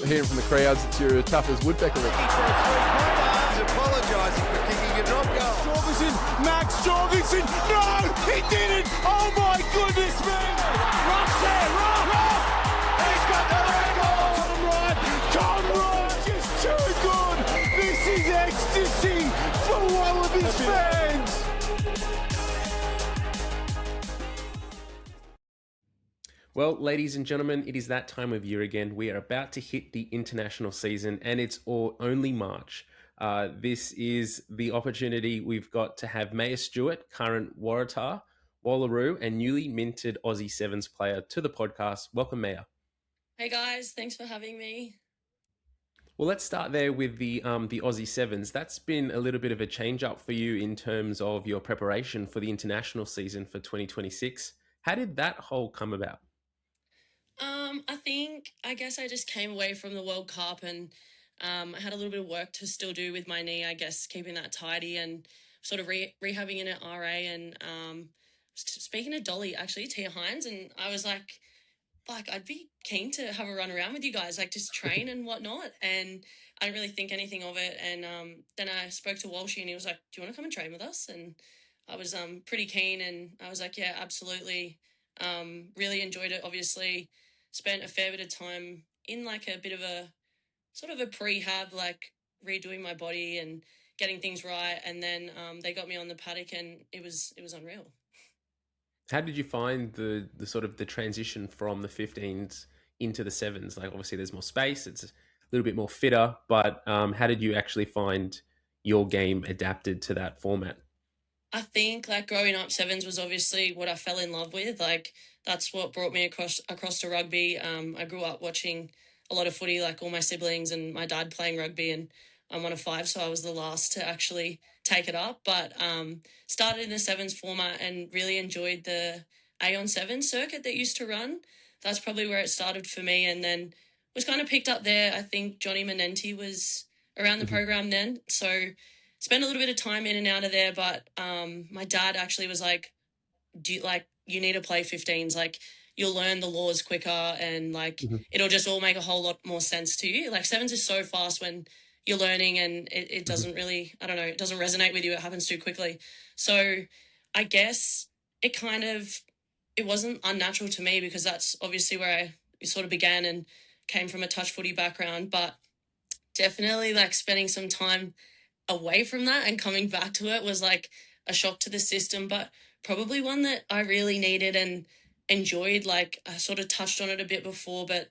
hearing from the crowds that you're tough as woodpecker. He's apologising for kicking a drop goal. Jorgensen, Max Jorgensen, no, he didn't. Oh my goodness me! Rock's there, Rock! He's got the record. Tom Wright, just too good. This is ecstasy for Wallabies fans. Well, ladies and gentlemen, it is that time of year again. We are about to hit the international season, and it's only March. This is the opportunity we've got to have Maya Stewart, current Waratah, Wallaroo, and newly minted Aussie Sevens player to the podcast. Welcome, Maya. Hey guys, thanks for having me. Well, let's start there with the Aussie Sevens. That's been a little bit of a change up for you in terms of your preparation for the international season for 2026. How did that whole come about? I guess I just came away from the World Cup and I had a little bit of work to still do with my knee, I guess, keeping that tidy and sort of rehabbing in at RA and speaking to Dolly, actually, Tia Hines, and I was like, I'd be keen to have a run around with you guys, like just train and whatnot. And I didn't really think anything of it. And then I spoke to Walshy and he was like, do you want to come and train with us? And I was pretty keen and I was like, yeah, absolutely. Really enjoyed it, obviously. Spent a fair bit of time in like a bit of a sort of a prehab, like redoing my body and getting things right. And then they got me on the paddock and it was unreal. How did you find the sort of the transition from the 15s into the 7s? Like obviously there's more space, it's a little bit more fitter, but how did you actually find your game adapted to that format? I think like growing up, 7s was obviously what I fell in love with. Like that's what brought me across to rugby. I grew up watching a lot of footy, like all my siblings and my dad playing rugby, and I'm one of 5, so I was the last to actually take it up. But started in the 7s format and really enjoyed the A-on-7 circuit that used to run. That's probably where it started for me, and then was kind of picked up there. I think Johnny Manenti was around the program then, so spent a little bit of time in and out of there. But my dad actually was like, you need to play 15s, like you'll learn the laws quicker and like it'll just all make a whole lot more sense to you. Like 7s is so fast when you're learning and it doesn't really, I don't know, it doesn't resonate with you. It happens too quickly. So I guess it wasn't unnatural to me because that's obviously where I sort of began and came from a touch footy background, but definitely like spending some time away from that and coming back to it was like a shock to the system, but probably one that I really needed and enjoyed. Like I sort of touched on it a bit before, but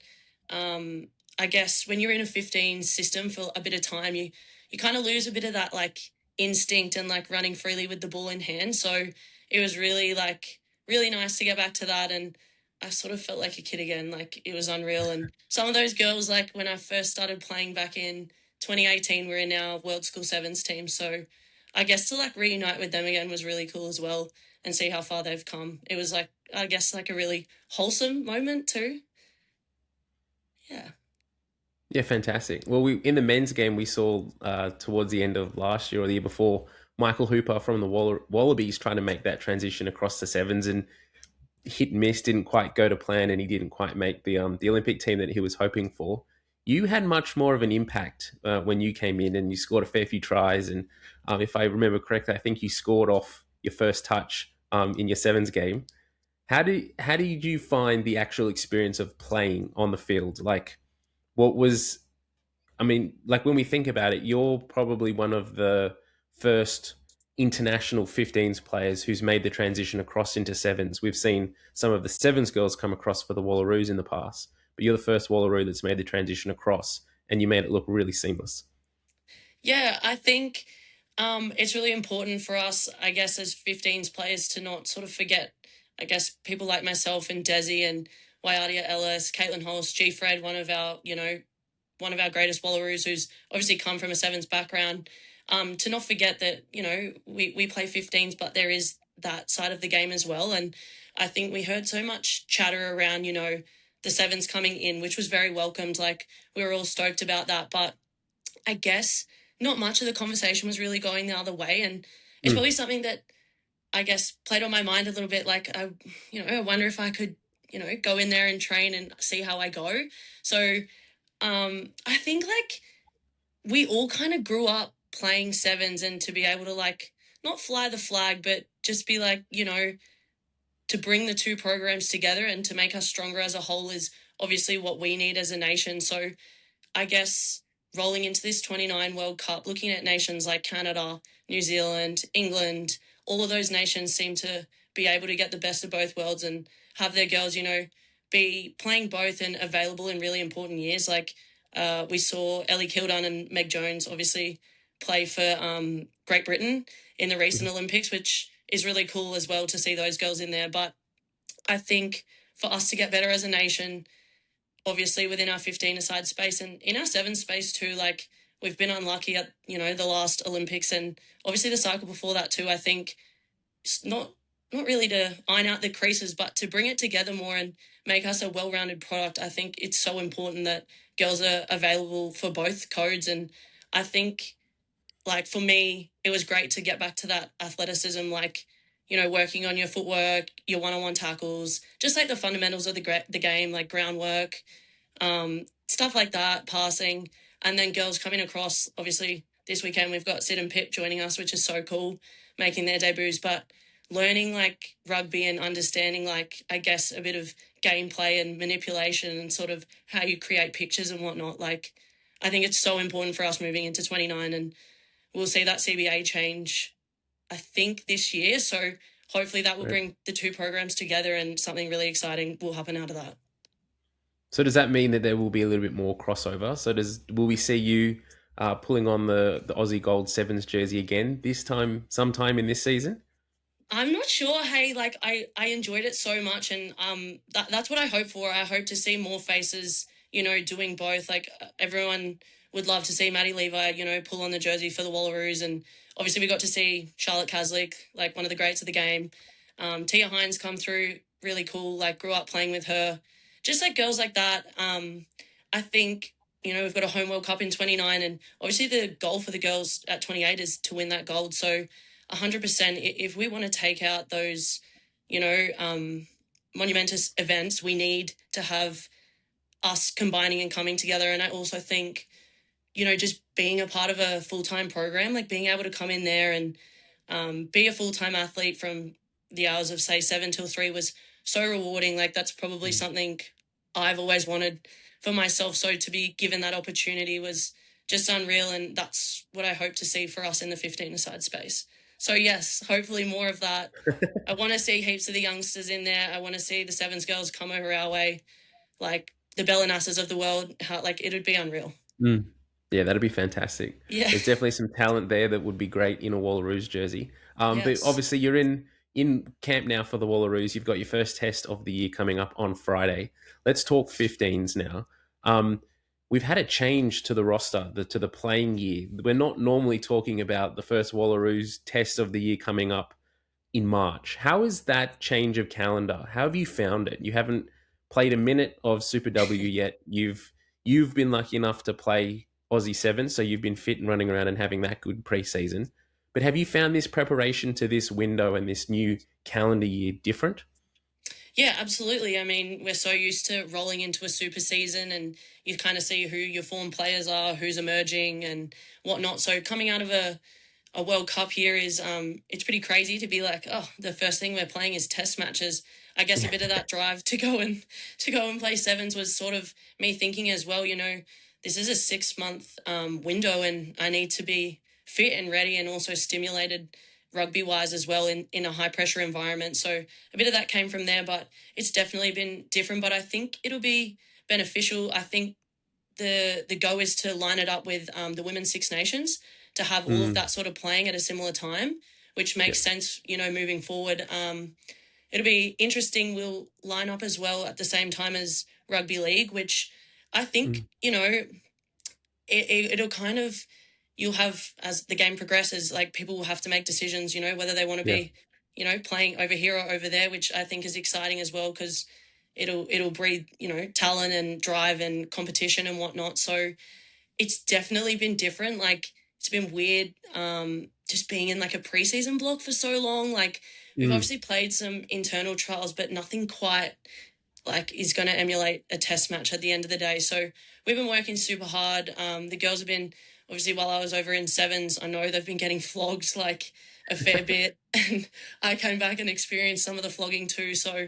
I guess when you're in a 15 system for a bit of time, you kind of lose a bit of that like instinct and like running freely with the ball in hand. So it was really nice to get back to that. And I sort of felt like a kid again. Like it was unreal. And some of those girls, like when I first started playing back in 2018, we're in our World School 7s team. So I guess to like reunite with them again was really cool as well and see how far they've come. It was like, I guess like a really wholesome moment too. Yeah. Yeah, fantastic. Well, in the men's game, we saw towards the end of last year or the year before, Michael Hooper from the Wallabies trying to make that transition across the 7s and hit and miss, didn't quite go to plan, and he didn't quite make the Olympic team that he was hoping for. You had much more of an impact when you came in and you scored a fair few tries. And if I remember correctly, I think you scored off your first touch in your 7s game. How did you find the actual experience of playing on the field? Like, like when we think about it, you're probably one of the first international 15s players who's made the transition across into 7s. We've seen some of the 7s girls come across for the Wallaroos in the past, but you're the first Wallaroo that's made the transition across, and you made it look really seamless. Yeah, I think it's really important for us, I guess, as 15s players to not sort of forget, I guess, people like myself and Desi and Wyadia Ellis, Caitlin Holst, G. Fred, one of our greatest Wallaroos who's obviously come from a 7s background, to not forget that, we play 15s, but there is that side of the game as well. And I think we heard so much chatter around, the 7s coming in, which was very welcomed. Like we were all stoked about that. But I guess not much of the conversation was really going the other way. And it's probably something that I guess played on my mind a little bit. Like, I wonder if I could, go in there and train and see how I go. So I think like we all kind of grew up playing sevens, and to be able to like not fly the flag, but just be like, to bring the two programs together and to make us stronger as a whole is obviously what we need as a nation. So I guess rolling into this 29 World Cup, looking at nations like Canada, New Zealand, England, all of those nations seem to be able to get the best of both worlds and have their girls, be playing both and available in really important years. Like we saw Ellie Kildun and Meg Jones obviously play for Great Britain in the recent Olympics, which is really cool as well to see those girls in there. But I think for us to get better as a nation, obviously within our 15-a-side space and in our 7 space too, like we've been unlucky at, the last Olympics and obviously the cycle before that too. I think it's not really to iron out the creases, but to bring it together more and make us a well-rounded product. I think it's so important that girls are available for both codes. And I think, like, for me, it was great to get back to that athleticism, like, working on your footwork, your one-on-one tackles, just like the fundamentals of the game, like groundwork, stuff like that, passing. And then girls coming across, obviously, this weekend we've got Sid and Pip joining us, which is so cool, making their debuts. But learning, like, rugby and understanding, like, I guess, a bit of gameplay and manipulation and sort of how you create pictures and whatnot. Like, I think it's so important for us moving into 29, and we'll see that CBA change, I think, this year. So hopefully that will bring the two programs together and something really exciting will happen out of that. So does that mean that there will be a little bit more crossover? So will we see you pulling on the Aussie Gold Sevens jersey again this time, sometime in this season? I'm not sure. Hey, like I enjoyed it so much, and that's what I hope for. I hope to see more faces, doing both. Like everyone would love to see Maddie Levi, pull on the jersey for the Wallaroos, and obviously we got to see Charlotte Caslick, like one of the greats of the game. Tia Hines come through, really cool. Like grew up playing with her, just like girls like that. I think we've got a home World Cup in 29, and obviously the goal for the girls at 28 is to win that gold. So 100%, if we want to take out those, monumentous events, we need to have us combining and coming together. And I also think, just being a part of a full-time program, like being able to come in there and be a full-time athlete from the hours of, say, 7 till 3 was so rewarding. Like that's probably something I've always wanted for myself. So to be given that opportunity was just unreal. And that's what I hope to see for us in the 15-a-side space. So, yes, hopefully more of that. I want to see heaps of the youngsters in there. I want to see the Sevens girls come over our way, like the Bellinasses of the world. It would be unreal. Yeah, that'd be fantastic. Yeah. There's definitely some talent there that would be great in a Wallaroos jersey. Yes. But obviously you're in camp now for the Wallaroos. You've got your first test of the year coming up on Friday. Let's talk 15s now. We've had a change to the roster, to the playing year. We're not normally talking about the first Wallaroos test of the year coming up in March. How is that change of calendar? How have you found it? You haven't played a minute of Super W yet. You've been lucky enough to play Aussie 7, so you've been fit and running around and having that good preseason. But have you found this preparation to this window and this new calendar year different? Yeah, absolutely. I mean, we're so used to rolling into a super season and you kind of see who your form players are, who's emerging and whatnot. So coming out of a World Cup year is it's pretty crazy to be like, oh, the first thing we're playing is test matches. I guess a bit of that drive to go and play sevens was sort of me thinking as well, this is a 6-month window and I need to be fit and ready and also stimulated rugby-wise as well in a high-pressure environment. So a bit of that came from there, but it's definitely been different. But I think it'll be beneficial. I think the go is to line it up with the Women's Six Nations to have all of that sort of playing at a similar time, which makes sense, moving forward. It'll be interesting. We'll line up as well at the same time as Rugby League, which I think, it'll kind of, you'll have, as the game progresses, like people will have to make decisions, whether they want to be, playing over here or over there, which I think is exciting as well because it'll breed, talent and drive and competition and whatnot. So it's definitely been different. Like it's been weird just being in like a preseason block for so long. Like we've obviously played some internal trials, but nothing quite like is going to emulate a test match at the end of the day. So we've been working super hard. The girls have been, obviously while I was over in sevens, I know they've been getting flogged like a fair bit, and I came back and experienced some of the flogging too. So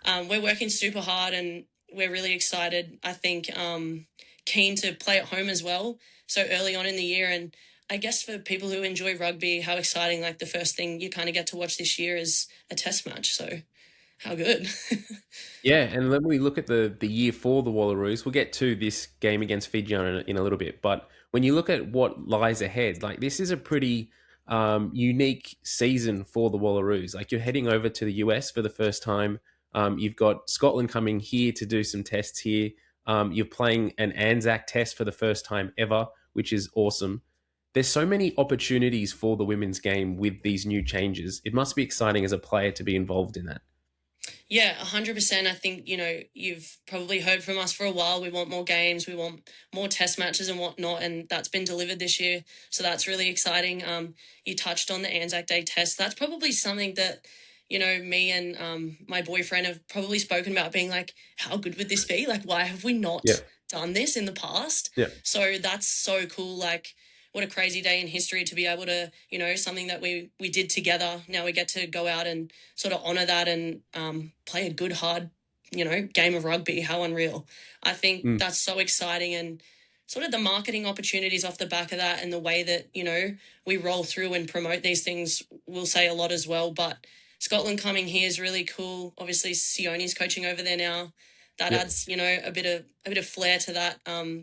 we're working super hard and we're really excited. I think keen to play at home as well so early on in the year. And I guess for people who enjoy rugby, how exciting, like the first thing you kind of get to watch this year is a test match. So how good. Yeah, and when we look at the year for the Wallaroos, we'll get to this game against Fiji in a little bit. But when you look at what lies ahead, like this is a pretty unique season for the Wallaroos. Like you're heading over to the US for the first time. You've got Scotland coming here to do some tests here. You're playing an Anzac test for the first time ever, which is awesome. There's so many opportunities for the women's game with these new changes. It must be exciting as a player to be involved in that. Yeah, 100%. I think, you've probably heard from us for a while. We want more games. We want more test matches and whatnot. And that's been delivered this year. So that's really exciting. You touched on the Anzac Day test. That's probably something that, me and my boyfriend have probably spoken about, being like, how good would this be? Like, why have we not done this in the past? Yeah. So that's so cool. Like, what a crazy day in history to be able to, something that we did together. Now we get to go out and sort of honour that and play a good, hard, game of rugby. How unreal. I think that's so exciting, and sort of the marketing opportunities off the back of that and the way that, we roll through and promote these things will say a lot as well. But Scotland coming here is really cool. Obviously, Sione's coaching over there now. That adds, a bit of flair to that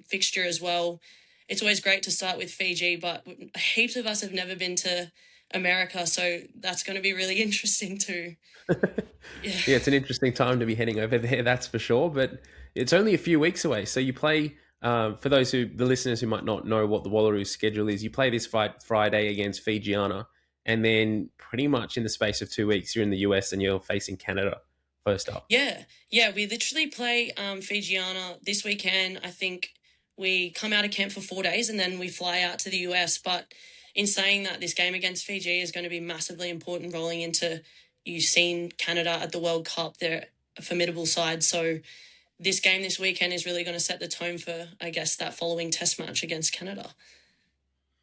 fixture as well. It's always great to start with Fiji, but heaps of us have never been to America, so that's going to be really interesting too. Yeah, it's an interesting time to be heading over there, that's for sure, but it's only a few weeks away. So you play, for the listeners who might not know what the Wallaroos schedule is, you play this fight Friday against Fijiana, and then pretty much in the space of 2 weeks, you're in the US and you're facing Canada first up. Yeah, we literally play Fijiana this weekend. I think we come out of camp for 4 days and then we fly out to the US. But in saying that, this game against Fiji is going to be massively important rolling into, you've seen Canada at the World Cup. They're a formidable side. So this game this weekend is really going to set the tone for, I guess, that following test match against Canada.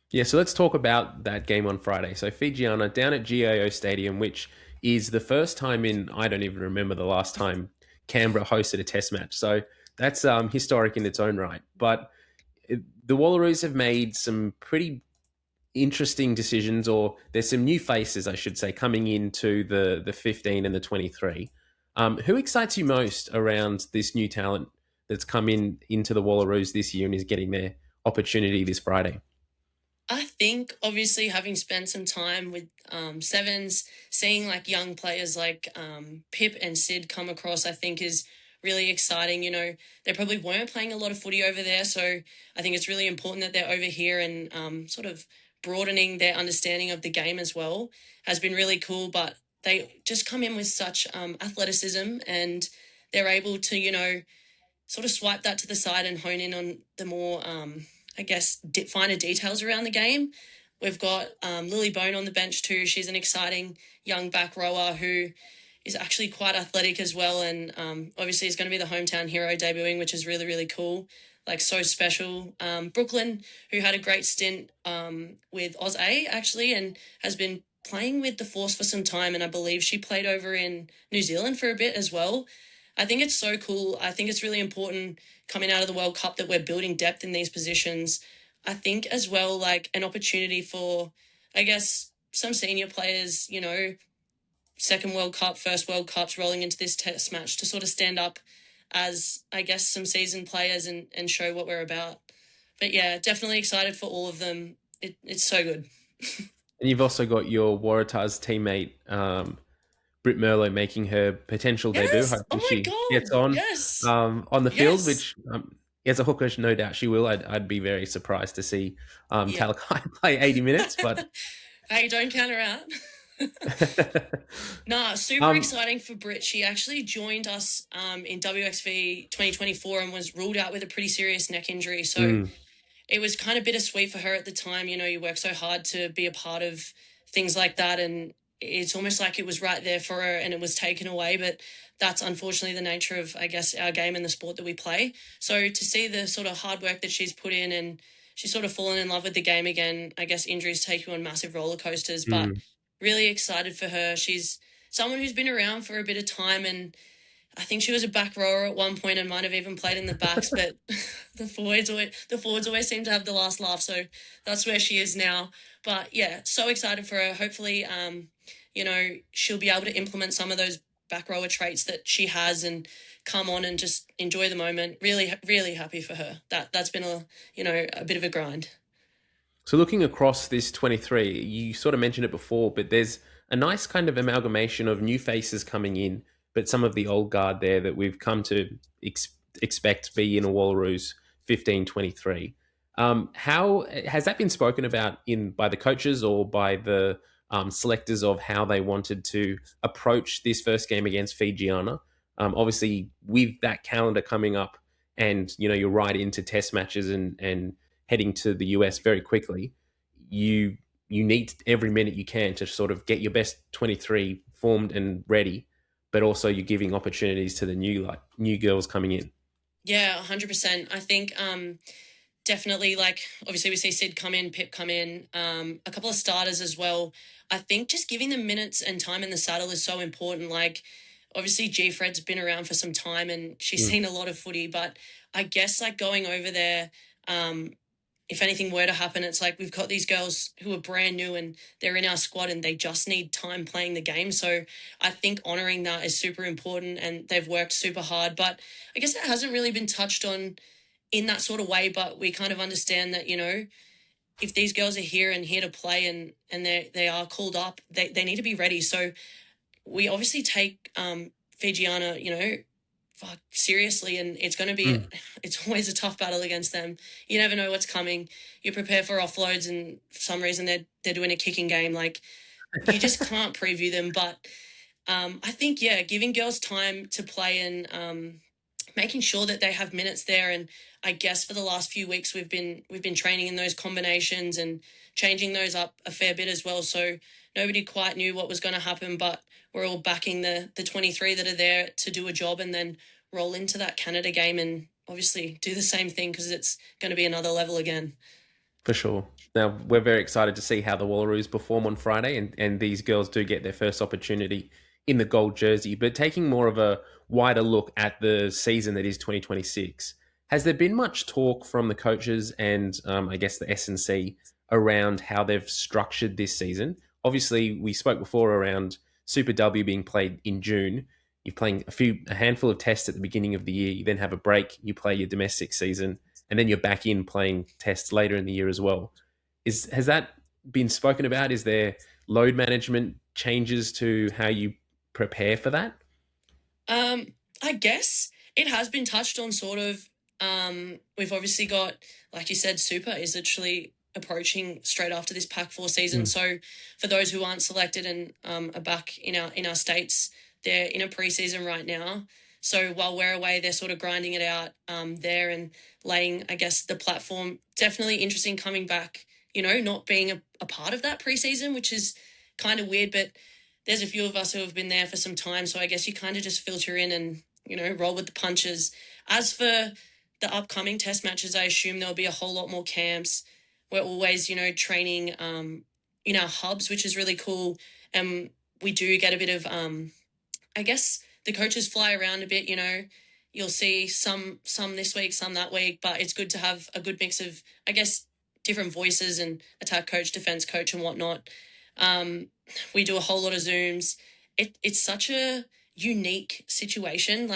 Yeah, so let's talk about that game on Friday. So Fijiana down at GIO Stadium, which is the first time in, I don't even remember the last time Canberra hosted a test match. So that's historic in its own right. But the Wallaroos have made some pretty interesting decisions, or there's some new faces, I should say, coming into the 15 and the 23. Who excites you most around this new talent that's come into the Wallaroos this year and is getting their opportunity this Friday? I think, obviously, having spent some time with sevens, seeing like young players like Pip and Sid come across, I think is really exciting. They probably weren't playing a lot of footy over there, so I think it's really important that they're over here, and sort of broadening their understanding of the game as well has been really cool. But they just come in with such athleticism, and they're able to, sort of swipe that to the side and hone in on the more, I guess, finer details around the game. We've got Lily Bone on the bench too. She's an exciting young back rower who is actually quite athletic as well, and obviously is going to be the hometown hero debuting, which is really, really cool. Like, so special. Brooklyn, who had a great stint with Oz A, actually, and has been playing with the Force for some time, and I believe she played over in New Zealand for a bit as well. I think it's so cool. I think it's really important coming out of the World Cup that we're building depth in these positions. I think as well, like, an opportunity for, I guess, some senior players, second World Cup, first World Cups, rolling into this test match to sort of stand up as, I guess, some seasoned players and show what we're about. But yeah, definitely excited for all of them. It's so good. And you've also got your Waratahs teammate, Britt Merlo, making her potential debut. Hopefully she gets on on the field, which as a hooker, no doubt she will. I'd be very surprised to see Talakai play 80 minutes, but hey, don't count her out. Super exciting for Britt. She actually joined us in WXV 2024 and was ruled out with a pretty serious neck injury. So it was kind of bittersweet for her at the time. You work so hard to be a part of things like that, and it's almost like it was right there for her and it was taken away. But that's unfortunately the nature of, I guess, our game and the sport that we play. So to see the sort of hard work that she's put in, and she's sort of fallen in love with the game again. I guess injuries take you on massive roller coasters, but really excited for her. She's someone who's been around for a bit of time, and I think she was a back rower at one point and might have even played in the backs, but the forwards always seem to have the last laugh. So that's where she is now. But yeah, so excited for her. Hopefully, she'll be able to implement some of those back rower traits that she has and come on and just enjoy the moment. Really, really happy for her. That's been a bit of a grind. So looking across this 23, you sort of mentioned it before, but there's a nice kind of amalgamation of new faces coming in, but some of the old guard there that we've come to expect be in a Wallaroos 15-23. How has that been spoken about by the coaches or by the selectors of how they wanted to approach this first game against Fijiana? Obviously, with that calendar coming up, and you're right into test matches and heading to the US very quickly, you need every minute you can to sort of get your best 23 formed and ready, but also you're giving opportunities to the new girls coming in. Yeah, 100%. I think definitely, obviously we see Sid come in, Pip come in, a couple of starters as well. I think just giving them minutes and time in the saddle is so important. Obviously G-Fred's been around for some time and she's seen a lot of footy, but I guess going over there, if anything were to happen, it's we've got these girls who are brand new and they're in our squad and they just need time playing the game. So I think honouring that is super important and they've worked super hard. But I guess it hasn't really been touched on in that sort of way, but we kind of understand that, if these girls are here to play and they are called up, they need to be ready. So we obviously take Fijiana, seriously, and it's going to be it's always a tough battle against them. You never know what's coming. You prepare for offloads and for some reason they're doing a kicking game. You just can't preview them. But I think giving girls time to play and making sure that they have minutes there. And I guess for the last few weeks we've been training in those combinations and changing those up a fair bit as well. So nobody quite knew what was going to happen, but we're all backing the 23 that are there to do a job and then roll into that Canada game and obviously do the same thing because it's going to be another level again. For sure. Now, we're very excited to see how the Wallaroos perform on Friday, and these girls do get their first opportunity in the gold jersey. But taking more of a wider look at the season that is 2026, has there been much talk from the coaches and I guess the S&C around how they've structured this season? Obviously, we spoke before around Super W being played in June. You're playing a handful of tests at the beginning of the year. You then have a break. You play your domestic season, and then you're back in playing tests later in the year as well. Has that been spoken about? Is there load management changes to how you prepare for that? I guess it has been touched on sort of. We've obviously got, like you said, Super is literally approaching straight after this Pac 4 season. So for those who aren't selected and are back in our states, they're in a preseason right now. So while we're away, they're sort of grinding it out there and laying, I guess, the platform. Definitely interesting coming back, not being a part of that preseason, which is kind of weird, but there's a few of us who have been there for some time. So I guess you kind of just filter in and, roll with the punches. As for the upcoming test matches, I assume there'll be a whole lot more camps. We're always, training in our hubs, which is really cool. And we do get a bit of, I guess the coaches fly around a bit, you'll see some this week, some that week, but it's good to have a good mix of, I guess, different voices and attack coach, defense coach and whatnot. We do a whole lot of Zooms. It's such a unique situation.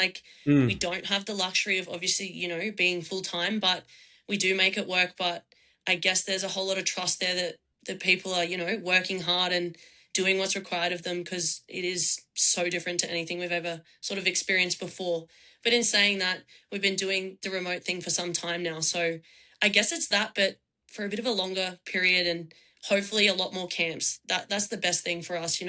We don't have the luxury of obviously, being full-time, but we do make it work. But I guess there's a whole lot of trust there that people are, working hard and doing what's required of them because it is so different to anything we've ever sort of experienced before. But in saying that, we've been doing the remote thing for some time now. So I guess it's that, but for a bit of a longer period and hopefully a lot more camps. That's the best thing for us,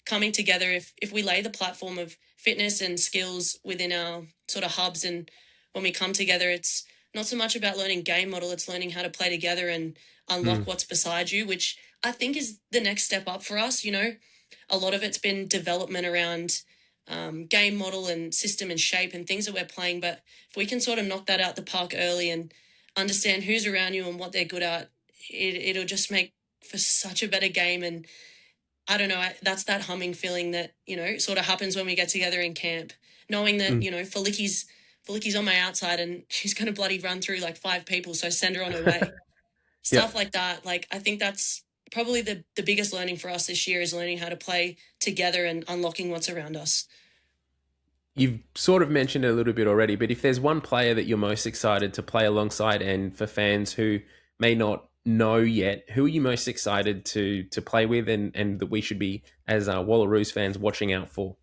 coming together. If we lay the platform of fitness and skills within our sort of hubs, and when we come together, it's not so much about learning game model, it's learning how to play together and unlock what's beside you, which I think is the next step up for us. a lot of it's been development around game model and system and shape and things that we're playing. But if we can sort of knock that out the park early and understand who's around you and what they're good at, it'll just make for such a better game. And I don't know, that's that humming feeling that, sort of happens when we get together in camp, knowing that, Falicki's on my outside and she's going to bloody run through like 5 people, so send her on her way. Stuff like that. Like, I think that's probably the biggest learning for us this year, is learning how to play together and unlocking what's around us. You've sort of mentioned it a little bit already, but if there's one player that you're most excited to play alongside, and for fans who may not know yet, who are you most excited to play with and that we should be, as Wallaroos fans, watching out for?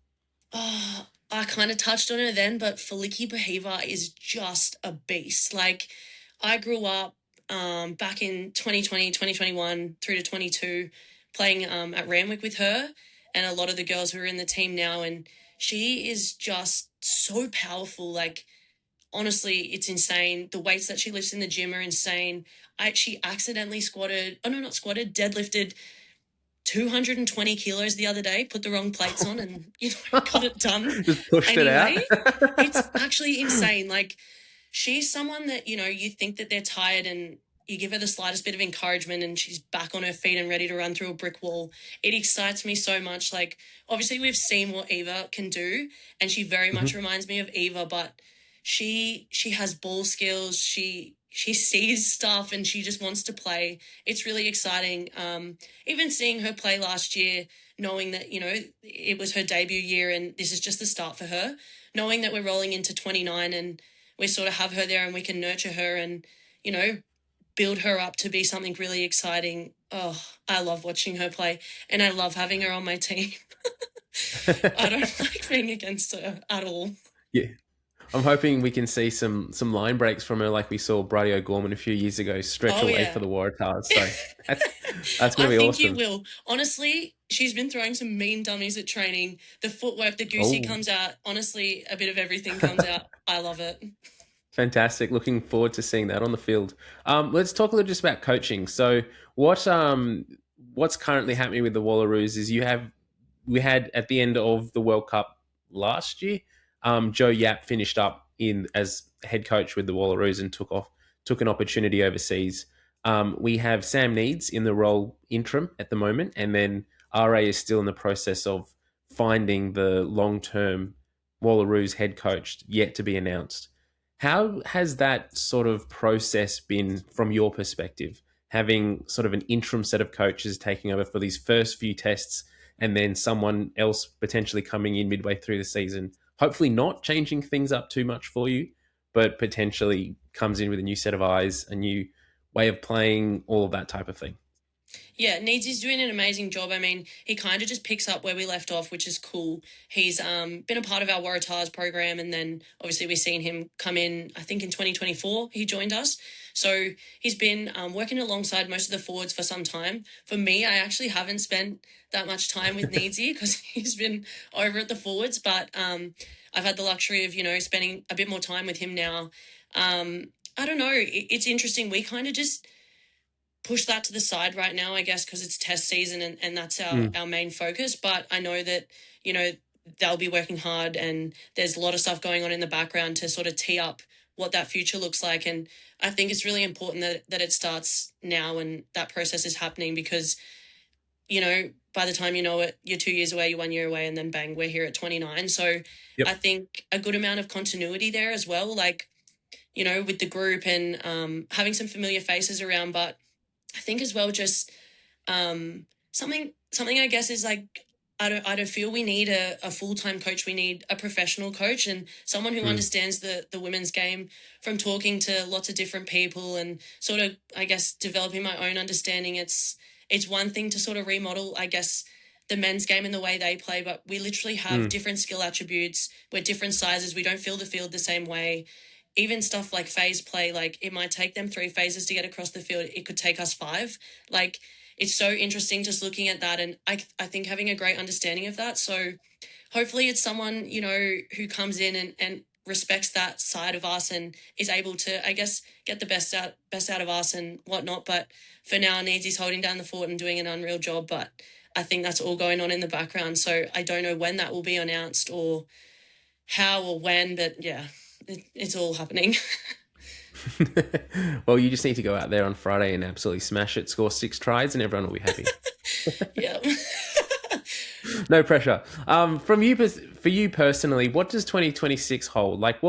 Oh, I kind of touched on it then, but Faliki Bahiva is just a beast. Like, I grew up back in 2020, 2021 through to 22 playing at Randwick with her and a lot of the girls who are in the team now, and she is just so powerful. Like, honestly, it's insane. The weights that she lifts in the gym are insane. She accidentally deadlifted 220 kilos the other day, put the wrong plates on and, got it done. Just pushed it out. It's actually insane. Like, she's someone that, you think that they're tired and you give her the slightest bit of encouragement and she's back on her feet and ready to run through a brick wall. It excites me so much. Like, obviously we've seen what Eva can do, and she very much reminds me of Eva, but she has ball skills. She sees stuff and she just wants to play. It's really exciting. Even seeing her play last year, knowing that, it was her debut year and this is just the start for her, knowing that we're rolling into 29 and we sort of have her there and we can nurture her and, build her up to be something really exciting. Oh, I love watching her play and I love having her on my team. I don't like being against her at all. Yeah. I'm hoping we can see some line breaks from her like we saw Brady O'Gorman a few years ago stretch away for the Waratahs. So that's going to be awesome. I think you will. Honestly, she's been throwing some mean dummies at training. The footwork, the goosey comes out. Honestly, a bit of everything comes out. I love it. Fantastic. Looking forward to seeing that on the field. Let's talk a little just about coaching. So what's currently happening with the Wallaroos is we had at the end of the World Cup last year, Joe Yap finished up as head coach with the Wallaroos and took an opportunity overseas. We have Sam Needs in the role interim at the moment, and then RA is still in the process of finding the long-term Wallaroos head coach, yet to be announced. How has that sort of process been from your perspective, having sort of an interim set of coaches taking over for these first few tests and then someone else potentially coming in midway through the season, hopefully not changing things up too much for you, but potentially comes in with a new set of eyes, a new way of playing, all of that type of thing? Yeah, Needs is doing an amazing job. I mean, he kind of just picks up where we left off, which is cool. He's been a part of our Waratahs program, and then obviously we've seen him come in, I think in 2024, he joined us. So he's been working alongside most of the forwards for some time. For me, I actually haven't spent that much time with Needsy because he's been over at the forwards, but I've had the luxury of, spending a bit more time with him now. I don't know. It's interesting. We kind of just push that to the side right now, I guess, because it's test season and that's our main focus. But I know that, they'll be working hard and there's a lot of stuff going on in the background to sort of tee up what that future looks like. And I think it's really important that it starts now and that process is happening because, by the time you know it, you're 2 years away, you're 1 year away, and then bang, we're here at 29. So I think a good amount of continuity there as well, like, with the group and having some familiar faces around, but I think as well, just something I guess is like, I don't feel we need a full-time coach. We need a professional coach and someone who understands the women's game from talking to lots of different people and sort of, I guess, developing my own understanding. It's one thing to sort of remodel, I guess, the men's game and the way they play, but we literally have different skill attributes. We're different sizes. We don't feel the field the same way. Even stuff like phase play, like it might take them 3 phases to get across the field. It could take us 5. Like, it's so interesting just looking at that. And I think having a great understanding of that. So hopefully it's someone, who comes in and respects that side of us and is able to, I guess, get the best out of us and whatnot. But for now, Needs is holding down the fort and doing an unreal job. But I think that's all going on in the background. So I don't know when that will be announced or how or when, but yeah, it's all happening. Well, you just need to go out there on Friday and absolutely smash it, score 6 tries, and everyone will be happy. Yeah. No pressure. For you personally, what does 2026 hold? Like,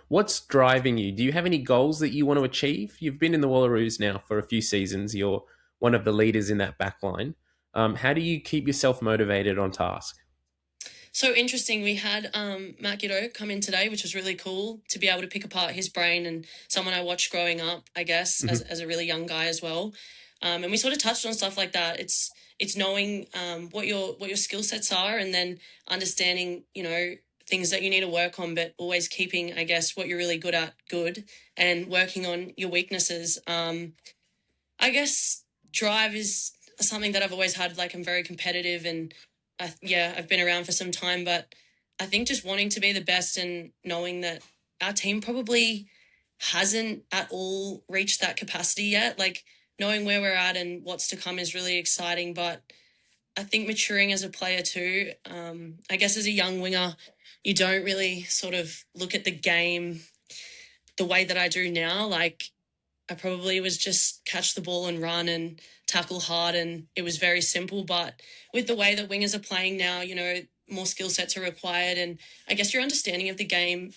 what's driving you? Do you have any goals that you want to achieve? You've been in the Wallaroos now for a few seasons. You're one of the leaders in that back line. How do you keep yourself motivated on task? So interesting. We had Matt Giddo come in today, which was really cool to be able to pick apart his brain, and someone I watched growing up, I guess, as a really young guy as well. And we sort of touched on stuff like that. It's knowing what your skill sets are, and then understanding, things that you need to work on, but always keeping, I guess, what you're really good at good, and working on your weaknesses. I guess drive is something that I've always had. Like, I'm very competitive, and I've been around for some time, but I think just wanting to be the best and knowing that our team probably hasn't at all reached that capacity yet. Like, knowing where we're at and what's to come is really exciting, but I think maturing as a player too. I guess as a young winger, you don't really sort of look at the game the way that I do now. Like, I probably was just catch the ball and run and tackle hard, and it was very simple. But with the way that wingers are playing now, more skill sets are required, and I guess your understanding of the game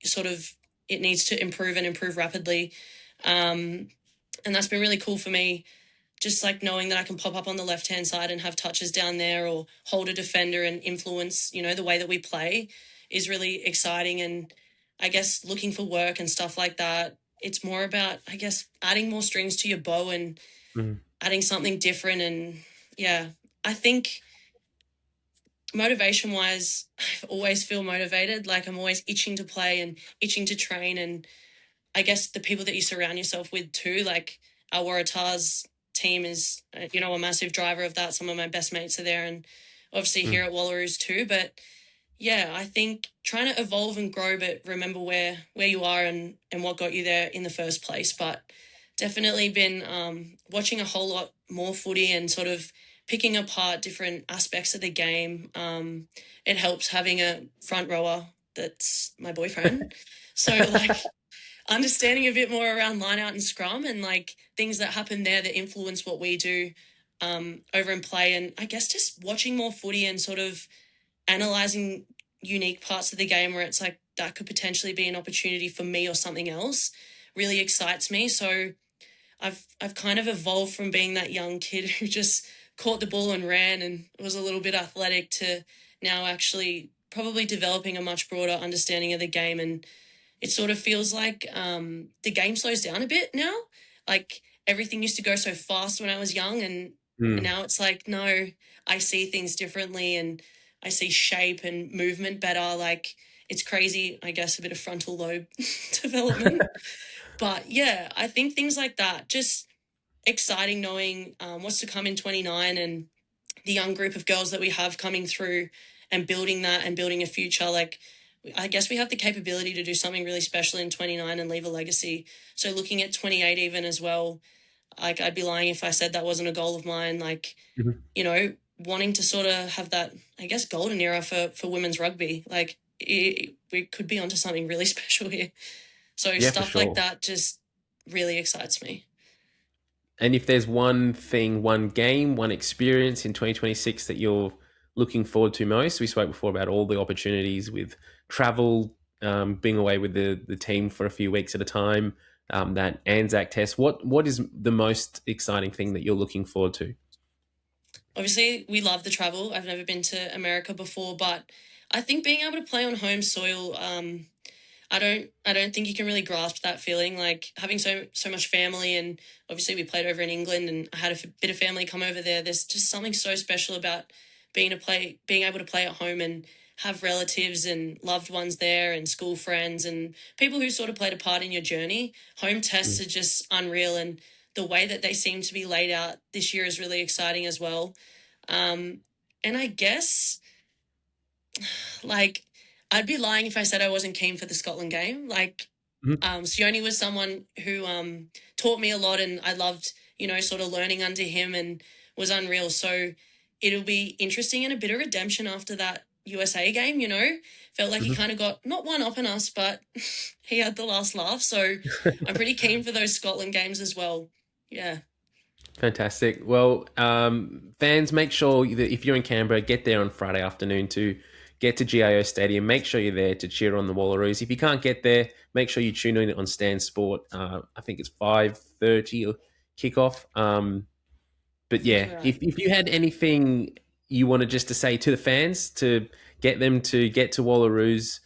it needs to improve and improve rapidly. And that's been really cool for me. Just like knowing that I can pop up on the left-hand side and have touches down there, or hold a defender and influence, the way that we play is really exciting. And I guess looking for work and stuff like that, it's more about, I guess, adding more strings to your bow and adding something different. And yeah, I think motivation-wise, I always feel motivated. Like, I'm always itching to play and itching to train. And I guess the people that you surround yourself with too, like our Waratahs team is, a massive driver of that. Some of my best mates are there, and obviously here at Wallaroos too. But yeah, I think trying to evolve and grow, but remember where you are and what got you there in the first place. But definitely been watching a whole lot more footy and sort of picking apart different aspects of the game. It helps having a front rower that's my boyfriend. So like understanding a bit more around line out and scrum and like things that happen there that influence what we do over in play. And I guess just watching more footy and sort of analysing unique parts of the game where it's like that could potentially be an opportunity for me or something else really excites me. So I've kind of evolved from being that young kid who just caught the ball and ran and was a little bit athletic to now actually probably developing a much broader understanding of the game. And it sort of feels like the game slows down a bit now. Like, everything used to go so fast when I was young, and now it's like, no, I see things differently and I see shape and movement better. Like, it's crazy, I guess, a bit of frontal lobe development. But yeah, I think things like that, just exciting knowing what's to come in 29 and the young group of girls that we have coming through and building that and building a future. Like, I guess we have the capability to do something really special in 29 and leave a legacy. So looking at 28 even as well, like, I'd be lying if I said that wasn't a goal of mine. Like, wanting to sort of have that, I guess, golden era for women's rugby. Like, we could be onto something really special here. So stuff like that just really excites me. And if there's one thing, one game, one experience in 2026 that you're looking forward to most, we spoke before about all the opportunities with travel, being away with the team for a few weeks at a time, that Anzac test. What is the most exciting thing that you're looking forward to? Obviously, we love the travel. I've never been to America before, but I think being able to play on home soil, I don't think you can really grasp that feeling. Like, having so much family, and obviously we played over in England, and I had a bit of family come over there. There's just something so special about being able to play at home and have relatives and loved ones there and school friends and people who sort of played a part in your journey. Home tests are just unreal, and the way that they seem to be laid out this year is really exciting as well. And I guess, like, I'd be lying if I said I wasn't keen for the Scotland game. Like, Sione was someone who taught me a lot, and I loved, sort of learning under him, and was unreal. So it'll be interesting and a bit of redemption after that USA game, you know. Felt like he kind of got not one up on us, but he had the last laugh. So I'm pretty keen for those Scotland games as well. Yeah. Fantastic. Well, fans, make sure that if you're in Canberra, get there on Friday afternoon to get to GIO Stadium. Make sure you're there to cheer on the Wallaroos. If you can't get there, make sure you tune in on Stan Sport. I think it's 5:30 kickoff. But yeah, Right. if you had anything you wanted just to say to the fans to get them to get to Wallaroos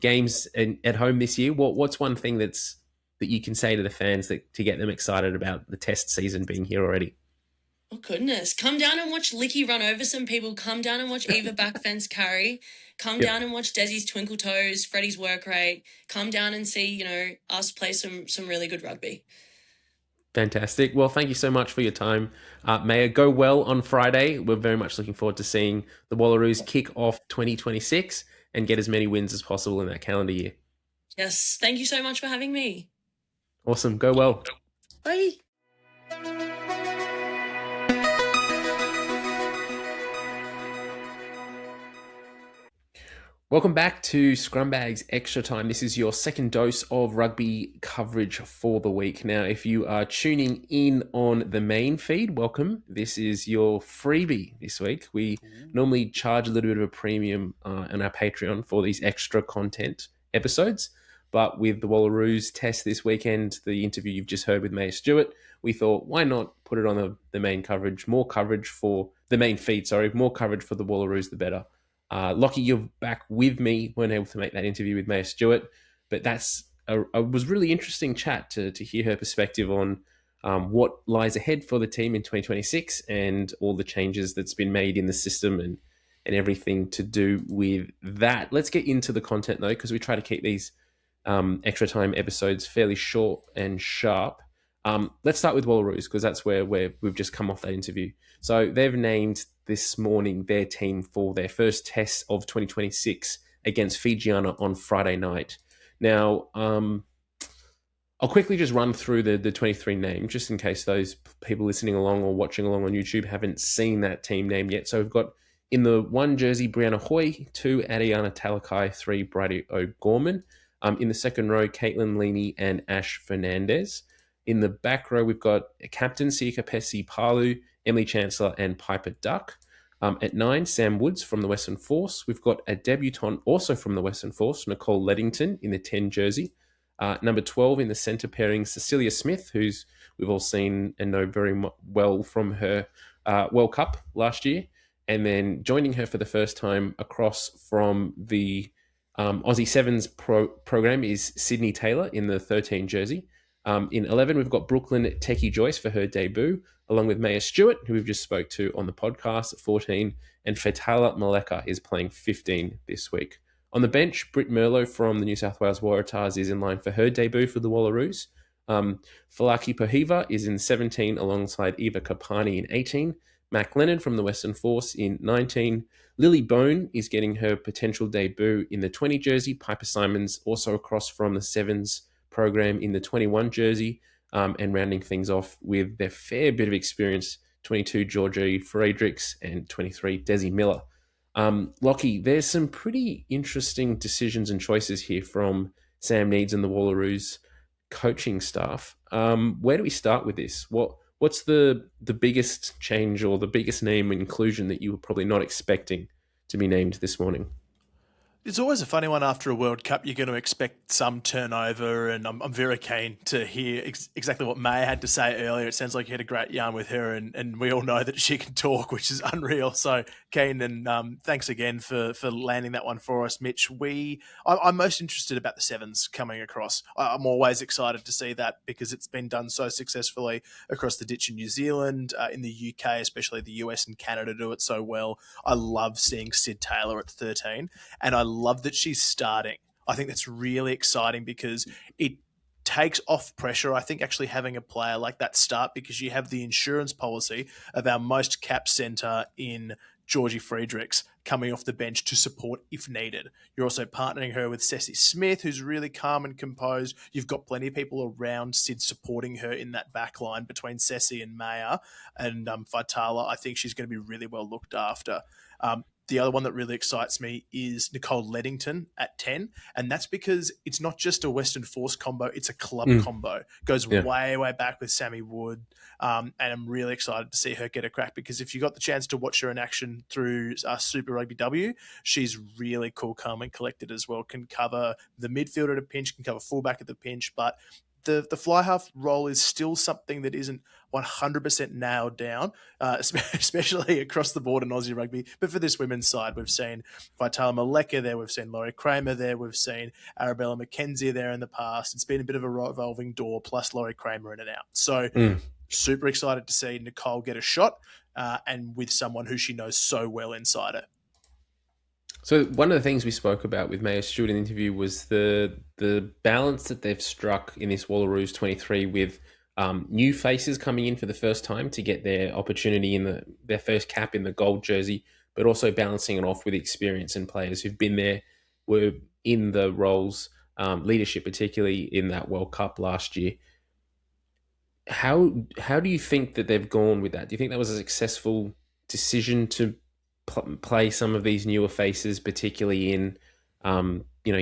games at home this year, what's one thing that you can say to the fans to get them excited about the test season being here already? Oh, goodness. Come down and watch Lachie run over some people. Come down and watch Eva backfence carry. Come Yep. down and watch Desi's twinkle toes, Freddie's work rate. Come down and see, us play some really good rugby. Fantastic. Well, thank you so much for your time. May it go well on Friday. We're very much looking forward to seeing the Wallaroos kick off 2026 and get as many wins as possible in that calendar year. Yes. Thank you so much for having me. Awesome. Go well. Bye. Welcome back to Scrumbags Extra Time. This is your second dose of rugby coverage for the week. Now, if you are tuning in on the main feed, welcome. This is your freebie this week. We normally charge a little bit of a premium on our Patreon for these extra content episodes. But with the Wallaroos test this weekend, the interview you've just heard with Mayor Stewart, we thought, why not put it on the main coverage, more coverage for the main feed, more coverage for the Wallaroos, the better. Lachie, you're back with me. Weren't able to make that interview with Mayor Stewart, but was really interesting chat to hear her perspective on what lies ahead for the team in 2026 and all the changes that's been made in the system and everything to do with that. Let's get into the content though, because we try to keep these extra time episodes fairly short and sharp. Let's start with Wallaroos because that's where we've just come off that interview. So they've named this morning their team for their first test of 2026 against Fijiana on Friday night. Now, I'll quickly just run through the 23 names just in case those people listening along or watching along on YouTube haven't seen that team name yet. So we've got in the 1 jersey, Brianna Hoy, 2, Adiana Talakai, 3, Bridie O'Gorman. In the second row, Caitlin Leaney and Ash Fernandez. In the back row, we've got Captain Sika Pesi Palu, Emily Chancellor, and Piper Duck. At 9, Sam Woods from the Western Force. We've got a debutant also from the Western Force, Nicole Leddington in the 10 jersey. Number 12 in the centre pairing, Cecilia Smith, who's we've all seen and know very well from her World Cup last year. And then joining her for the first time across from the Aussie Sevens program is Sydney Taylor in the 13 jersey. In 11, we've got Brooklyn Techie Joyce for her debut, along with Maya Stewart, who we've just spoke to on the podcast at 14, and Fetala Maleka is playing 15 this week. On the bench, Britt Merlo from the New South Wales Waratahs is in line for her debut for the Wallaroos. Falaki Pahiva is in 17 alongside Eva Kapani in 18. Mac Leonard from the Western Force in 19. Lily Bone is getting her potential debut in the 20 jersey. Piper Simons also across from the Sevens program in the 21 jersey, and rounding things off with their fair bit of experience, 22 Georgie Friedrichs and 23 Desi Miller. Lachie, there's some pretty interesting decisions and choices here from Sam Needs and the Wallaroos coaching staff. Where do we start with this? What's the biggest change or the biggest name inclusion that you were probably not expecting to be named this morning? It's always a funny one after a World Cup. You're going to expect some turnover, and I'm very keen to hear exactly what May had to say earlier. It sounds like you had a great yarn with her, and we all know that she can talk, which is unreal. So keen, and thanks again for landing that one for us, Mitch. I'm most interested about the Sevens coming across. I'm always excited to see that because it's been done so successfully across the ditch in New Zealand, in the UK, especially the US and Canada do it so well. I love seeing Sid Taylor at 13, and I love that she's starting. I think that's really exciting because it takes off pressure, I think, actually having a player like that start, because you have the insurance policy of our most capped centre in Georgie Friedrichs coming off the bench to support if needed. You're also partnering her with Ceci Smith, who's really calm and composed. You've got plenty of people around Sid supporting her in that back line between Ceci and Maya and Vitala. I think she's going to be really well looked after. The other one that really excites me is Nicole Leddington at 10, and that's because it's not just a Western Force combo, it's a club combo. Goes way, way back with Sammy Wood, and I'm really excited to see her get a crack because if you got the chance to watch her in action through Super Rugby W, she's really cool, calm and collected as well, can cover the midfielder at a pinch, can cover fullback at the pinch, but the fly half role is still something that isn't 100% nailed down, especially across the board in Aussie rugby. But for this women's side, we've seen Vitala Maleka there, we've seen Laurie Kramer there, we've seen Arabella McKenzie there in the past. It's been a bit of a revolving door, plus Laurie Kramer in and out. So super excited to see Nicole get a shot and with someone who she knows so well inside her. So one of the things we spoke about with Mayo Stewart in the interview was the balance that they've struck in this Wallaroos 23 with new faces coming in for the first time to get their opportunity in their first cap in the gold jersey, but also balancing it off with experience and players who've been there, were in the roles, leadership particularly in that World Cup last year. How do you think that they've gone with that? Do you think that was a successful decision to play some of these newer faces, particularly in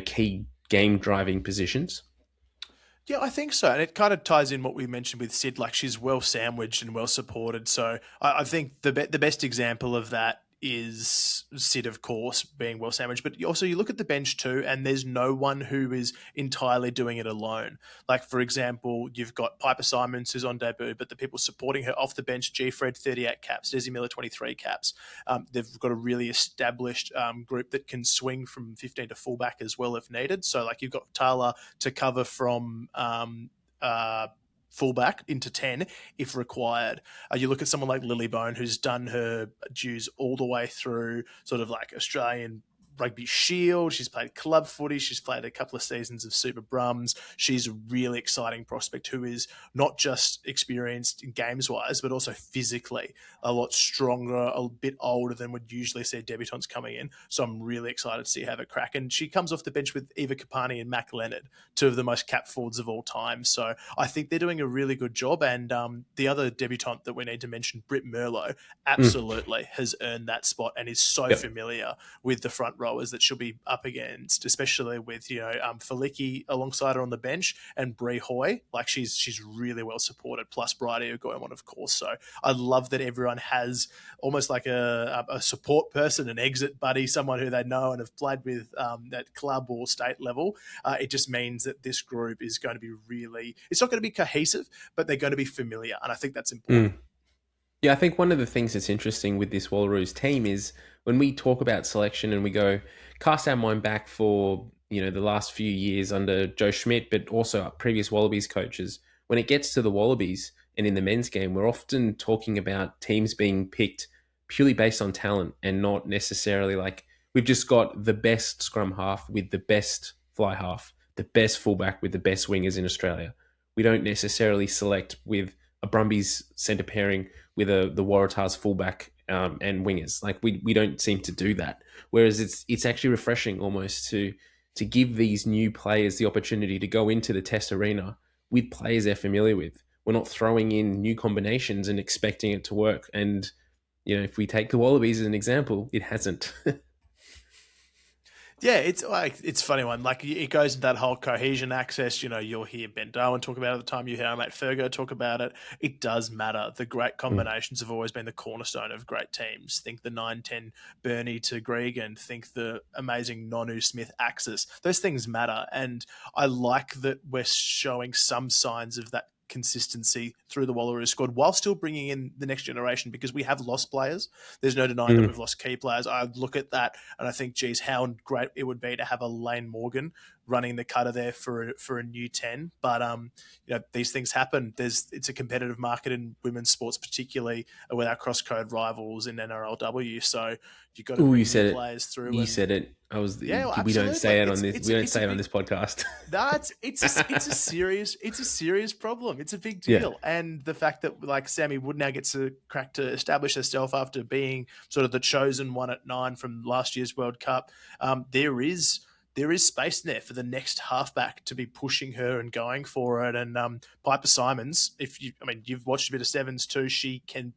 key game driving positions? Yeah, I think so. And it kind of ties in what we mentioned with Sid, like she's well sandwiched and well supported. So I think the best example of that is Sid, of course, being well sandwiched. But also you look at the bench too, and there's no one who is entirely doing it alone. Like, for example, you've got Piper Simons, who's on debut, but the people supporting her off the bench, G. Fred, 38 caps, Desi Miller, 23 caps. They've got a really established group that can swing from 15 to fullback as well if needed. So, like, you've got Tala to cover from fullback into 10 if required. You look at someone like Lily Bone, who's done her dues all the way through sort of like Australian Rugby Shield. She's played club footy. She's played a couple of seasons of Super Brums. She's a really exciting prospect who is not just experienced in games-wise, but also physically a lot stronger, a bit older than would usually see debutantes coming in. So I'm really excited to see her have a crack. And she comes off the bench with Eva Kapani and Mac Leonard, two of the most capped forwards of all time. So I think they're doing a really good job. And the other debutante that we need to mention, Britt Merlot, absolutely has earned that spot and is so familiar with the front rowers that she'll be up against, especially with Faliki alongside her on the bench and Bree Hoy. Like she's really well supported. Plus Bridie Ugoyamon, of course. So I love that everyone has almost like a support person, an exit buddy, someone who they know and have played with at club or state level. It just means that this group is going to be really. It's not going to be cohesive, but they're going to be familiar, and I think that's important. Yeah, I think one of the things that's interesting with this Wallaroos team is when we talk about selection and we go cast our mind back for the last few years under Joe Schmidt, but also previous Wallabies coaches. When it gets to the Wallabies and in the men's game, we're often talking about teams being picked purely based on talent and not necessarily like we've just got the best scrum half with the best fly half, the best fullback with the best wingers in Australia. We don't necessarily select with a Brumbies centre pairing with the Waratahs fullback and wingers. Like we don't seem to do that. Whereas it's actually refreshing almost to give these new players the opportunity to go into the test arena with players they're familiar with. We're not throwing in new combinations and expecting it to work. And if we take the Wallabies as an example, it hasn't. Yeah, it's a funny one. Like it goes into that whole cohesion access. You'll hear Ben Darwin talk about it at the time. You hear our mate Fergo talk about it. It does matter. The great combinations have always been the cornerstone of great teams. Think the 9-10 Bernie to Gregan. Think the amazing Nonu Smith axis. Those things matter, and I like that we're showing some signs of that consistency through the Wallaroos squad while still bringing in the next generation, because we have lost players. There's no denying that we've lost key players. I look at that and I think, geez, how great it would be to have a Lane Morgan running the cutter there for a new 10. But these things happen. It's a competitive market in women's sports, particularly with our cross-code rivals in NRLW. So you've got to bring new players through. You said it. Well, we don't say it on this. We don't say it on big, this podcast. It's a serious problem. It's a big deal, and the fact that like Sammy Wood now gets a crack to establish herself after being sort of the chosen one at 9 from last year's World Cup, there is space there for the next halfback to be pushing her and going for it. And Piper Simons, you've watched a bit of sevens too. She can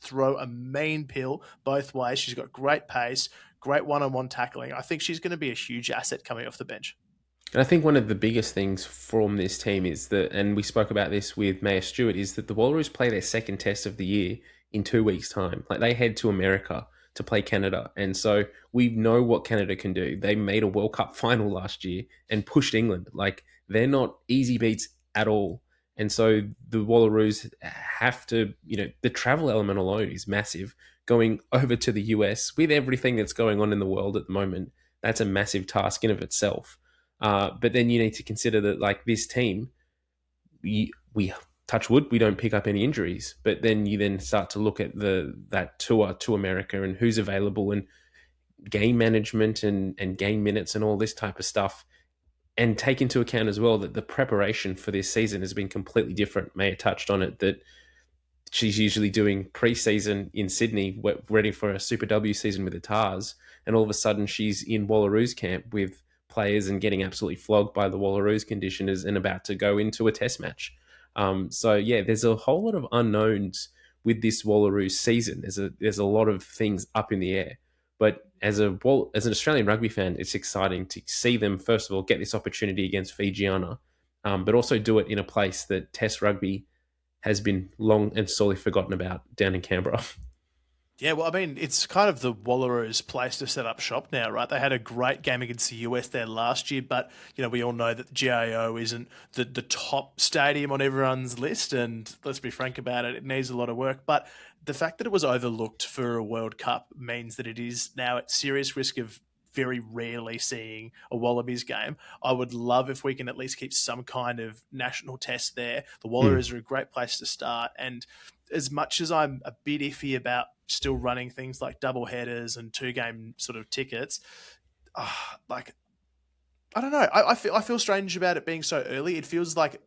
throw a mean pill both ways. She's got great pace, great one-on-one tackling. I think she's going to be a huge asset coming off the bench. And I think one of the biggest things from this team is that, and we spoke about this with Mayor Stewart, is that the Wallaroos play their second test of the year in 2 weeks' time. Like they head to America to play Canada. And so we know what Canada can do. They made a World Cup final last year and pushed England. Like they're not easy beats at all. And so the Wallaroos have to, the travel element alone is massive. Going over to the US with everything that's going on in the world at the moment, that's a massive task in of itself. But then you need to consider that like this team, we touch wood, we don't pick up any injuries. But then you then start to look at that tour to America and who's available and game management and game minutes and all this type of stuff. And take into account as well that the preparation for this season has been completely different. Maya touched on it, that she's usually doing pre-season in Sydney, ready for a Super W season with the Tars. And all of a sudden she's in Wallaroos camp with players and getting absolutely flogged by the Wallaroos conditioners and about to go into a test match. There's a whole lot of unknowns with this Wallaroos season. There's a lot of things up in the air. But as an Australian rugby fan, it's exciting to see them, first of all, get this opportunity against Fijiana, but also do it in a place that Test rugby has been long and sorely forgotten about down in Canberra. Yeah, well, it's kind of the Wallaroos' place to set up shop now, right? They had a great game against the US there last year, but, we all know that the GIO isn't the top stadium on everyone's list, and let's be frank about it, it needs a lot of work. But the fact that it was overlooked for a World Cup means that it is now at serious risk of very rarely seeing a Wallabies game. I would love if we can at least keep some kind of national test there. The Wallaroos are a great place to start, and as much as I'm a bit iffy about still running things like double headers and 2-game sort of tickets, I don't know. I feel strange about it being so early. It feels like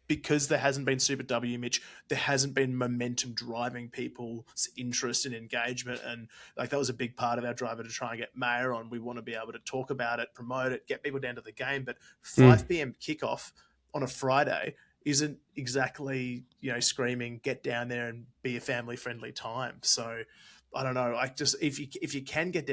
because there hasn't been Super W, Mitch, there hasn't been momentum driving people's interest and engagement. And like that was a big part of our driver to try and get Mayor on. We want to be able to talk about it, promote it, get people down to the game. But 5 p.m. kickoff on a Friday isn't exactly, screaming, get down there and be a family-friendly time. So I don't know. If you can get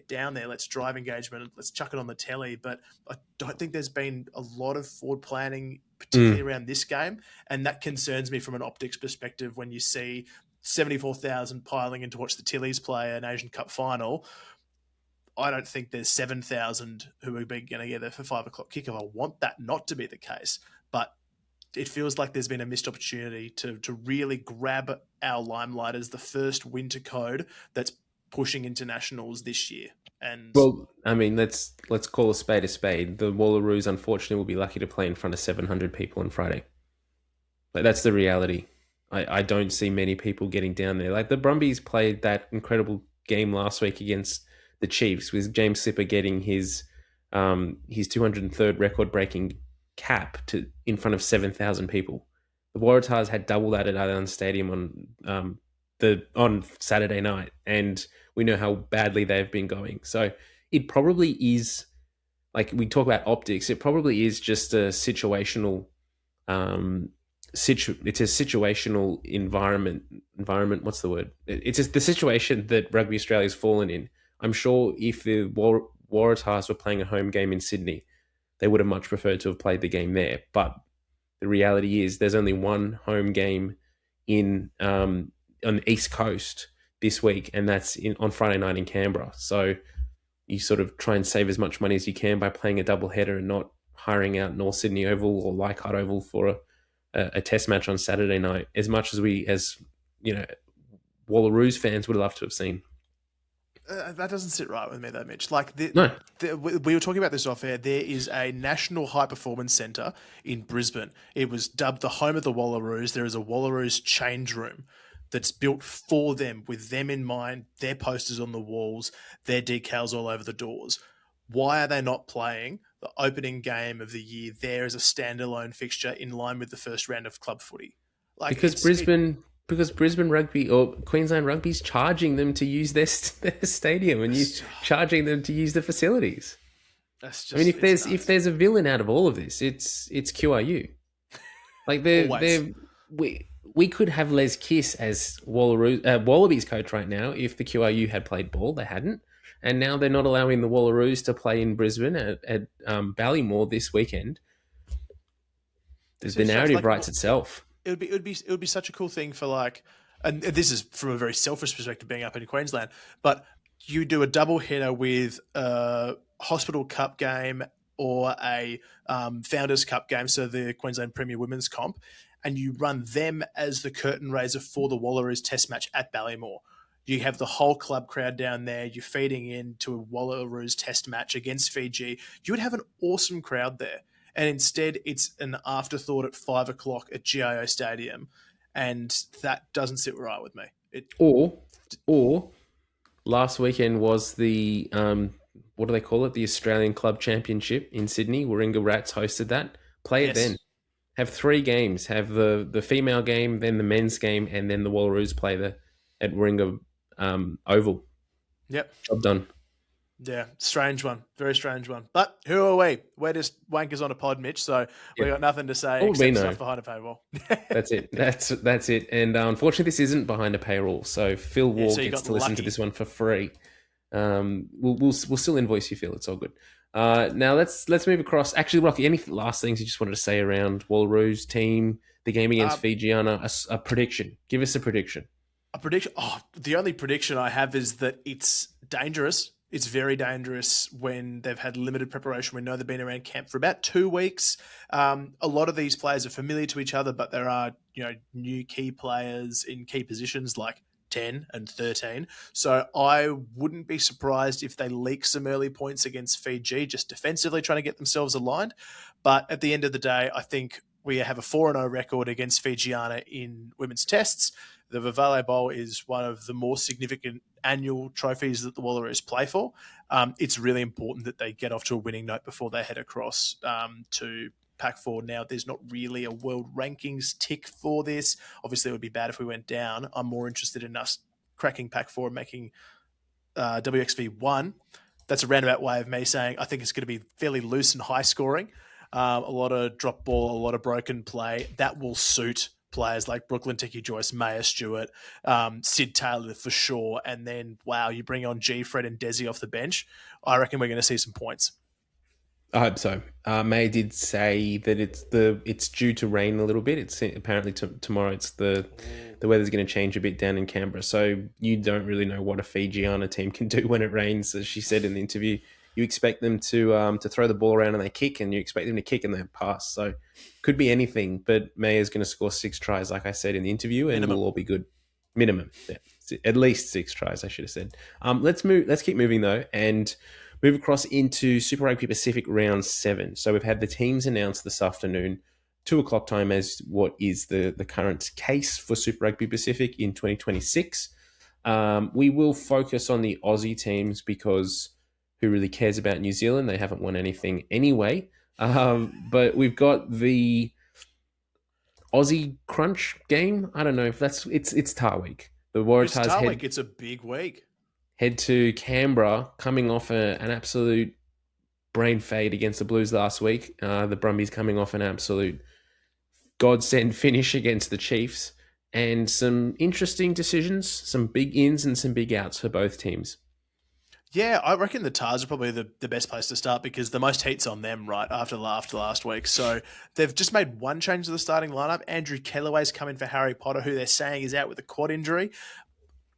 down there. Let's drive engagement. Let's chuck it on the telly. But I don't think there's been a lot of forward planning, particularly around this game. And that concerns me from an optics perspective when you see 74,000 piling in to watch the Tillies play an Asian Cup final. I don't think there's 7,000 who are going to get there for 5 o'clock kickoff. I want that not to be the case. But it feels like there's been a missed opportunity to really grab our limelight as the first winter code that's pushing internationals this year. And let's call a spade a spade. The Wallaroos, unfortunately, will be lucky to play in front of 700 people on Friday. Like that's the reality. I don't see many people getting down there. Like the Brumbies played that incredible game last week against the Chiefs, with James Slipper getting his 203rd record-breaking cap in front of 7,000 people. The Waratahs had double that at Allianz Stadium on Saturday night, and we know how badly they've been going. So it probably is, like we talk about optics, it probably is just a situational it's a situational environment. What's the word? It's just the situation that Rugby Australia's fallen in. I'm sure if the Waratahs were playing a home game in Sydney, they would have much preferred to have played the game there. But the reality is there's only one home game on the East Coast this week, and that's on Friday night in Canberra. So you sort of try and save as much money as you can by playing a double header and not hiring out North Sydney Oval or Leichhardt Oval for a test match on Saturday night, as much as Wallaroos fans would love to have seen. That doesn't sit right with me, though, Mitch. No. We were talking about this off air. There is a national high performance centre in Brisbane. It was dubbed the home of the Wallaroos. There is a Wallaroos change room that's built for them, with them in mind, their posters on the walls, their decals all over the doors. Why are they not playing the opening game of the year there as a standalone fixture in line with the first round of club footy? Because Brisbane Rugby or Queensland Rugby's charging them to use their stadium, and you charging them to use the facilities. That's just, I mean, if there's a villain out of all of this, it's QRU. Like we could have Les Kiss as Wallabies coach right now if the QRU had played ball. They hadn't, and now they're not allowing the Wallaroos to play in Brisbane at Ballymore this weekend. The narrative writes itself. It would be such a cool thing for and this is from a very selfish perspective, being up in Queensland, but you do a double header with a Hospital Cup game or a Founders Cup game, so the Queensland Premier Women's Comp, and you run them as the curtain raiser for the Wallaroos Test match at Ballymore. You have the whole club crowd down there. You're feeding into a Wallaroos Test match against Fiji. You would have an awesome crowd there. And instead, it's an afterthought at 5 o'clock at GIO Stadium, and that doesn't sit right with me. Or last weekend was the what do they call it? The Australian Club Championship in Sydney. Warringah Rats hosted that. Play it then. Have 3 games. Have the female game, then the men's game, and then the Wallaroos play at Warringah Oval. Yep, job done. Yeah, strange one. Very strange one. But who are we? We're just wankers on a pod, Mitch, so we got nothing to say except stuff behind a paywall. That's it. That's it. And unfortunately, this isn't behind a paywall, so Phil Wall gets to listen to this one for free. We'll still invoice you, Phil. It's all good. Now let's move across. Actually, Rocky, any last things you just wanted to say around Wallaroos team, the game against Fijiana, a prediction? Give us a prediction. A prediction? Oh, the only prediction I have is that it's dangerous. It's very dangerous when they've had limited preparation. We know they've been around camp for about 2 weeks. A lot of these players are familiar to each other, but there are new key players in key positions like 10 and 13. So I wouldn't be surprised if they leak some early points against Fiji, just defensively trying to get themselves aligned. But at the end of the day, I think we have a 4-0 record against Fijiana in women's tests. The Vivale Bowl is one of the more significant annual trophies that the Wallaroos play for. It's really important that they get off to a winning note before they head across to Pac 4. Now, there's not really a world rankings tick for this. Obviously, it would be bad if we went down. I'm more interested in us cracking Pac 4 and making WXV1. That's a roundabout way of me saying I think it's going to be fairly loose and high scoring. A lot of drop ball, a lot of broken play. That will suit players like Brooklyn Tiki-Joyce, Maya Stewart, Sid Taylor for sure. And then, wow, you bring on G, Fred and Desi off the bench. I reckon we're going to see some points. I hope so. May did say that it's due to rain a little bit. It's apparently tomorrow. It's the weather's going to change a bit down in Canberra. So you don't really know what a Fijiana team can do when it rains. As she said in the interview, you expect them to throw the ball around and they kick, and you expect them to kick and they pass. So could be anything. But Maya's going to score 6 tries, like I said in the interview, and we'll all be good. Minimum, yeah, at least 6 tries. I should have said. Let's keep moving though, and move across into Super Rugby Pacific Round 7. So we've had the teams announced this afternoon, 2 o'clock time, as what is the current case for Super Rugby Pacific in 2026. We will focus on the Aussie teams because who really cares about New Zealand? They haven't won anything anyway. But we've got the Aussie Crunch game. I don't know if it's Tar Week. The Waratahs it's a big week. Head to Canberra, coming off an absolute brain fade against the Blues last week. The Brumbies coming off an absolute godsend finish against the Chiefs. And some interesting decisions, some big ins and some big outs for both teams. Yeah, I reckon the Tars are probably the best place to start because the most heat's on them, right, after last week. So they've just made one change to the starting lineup. Andrew Kellaway's come in for Harry Potter, who they're saying is out with a quad injury.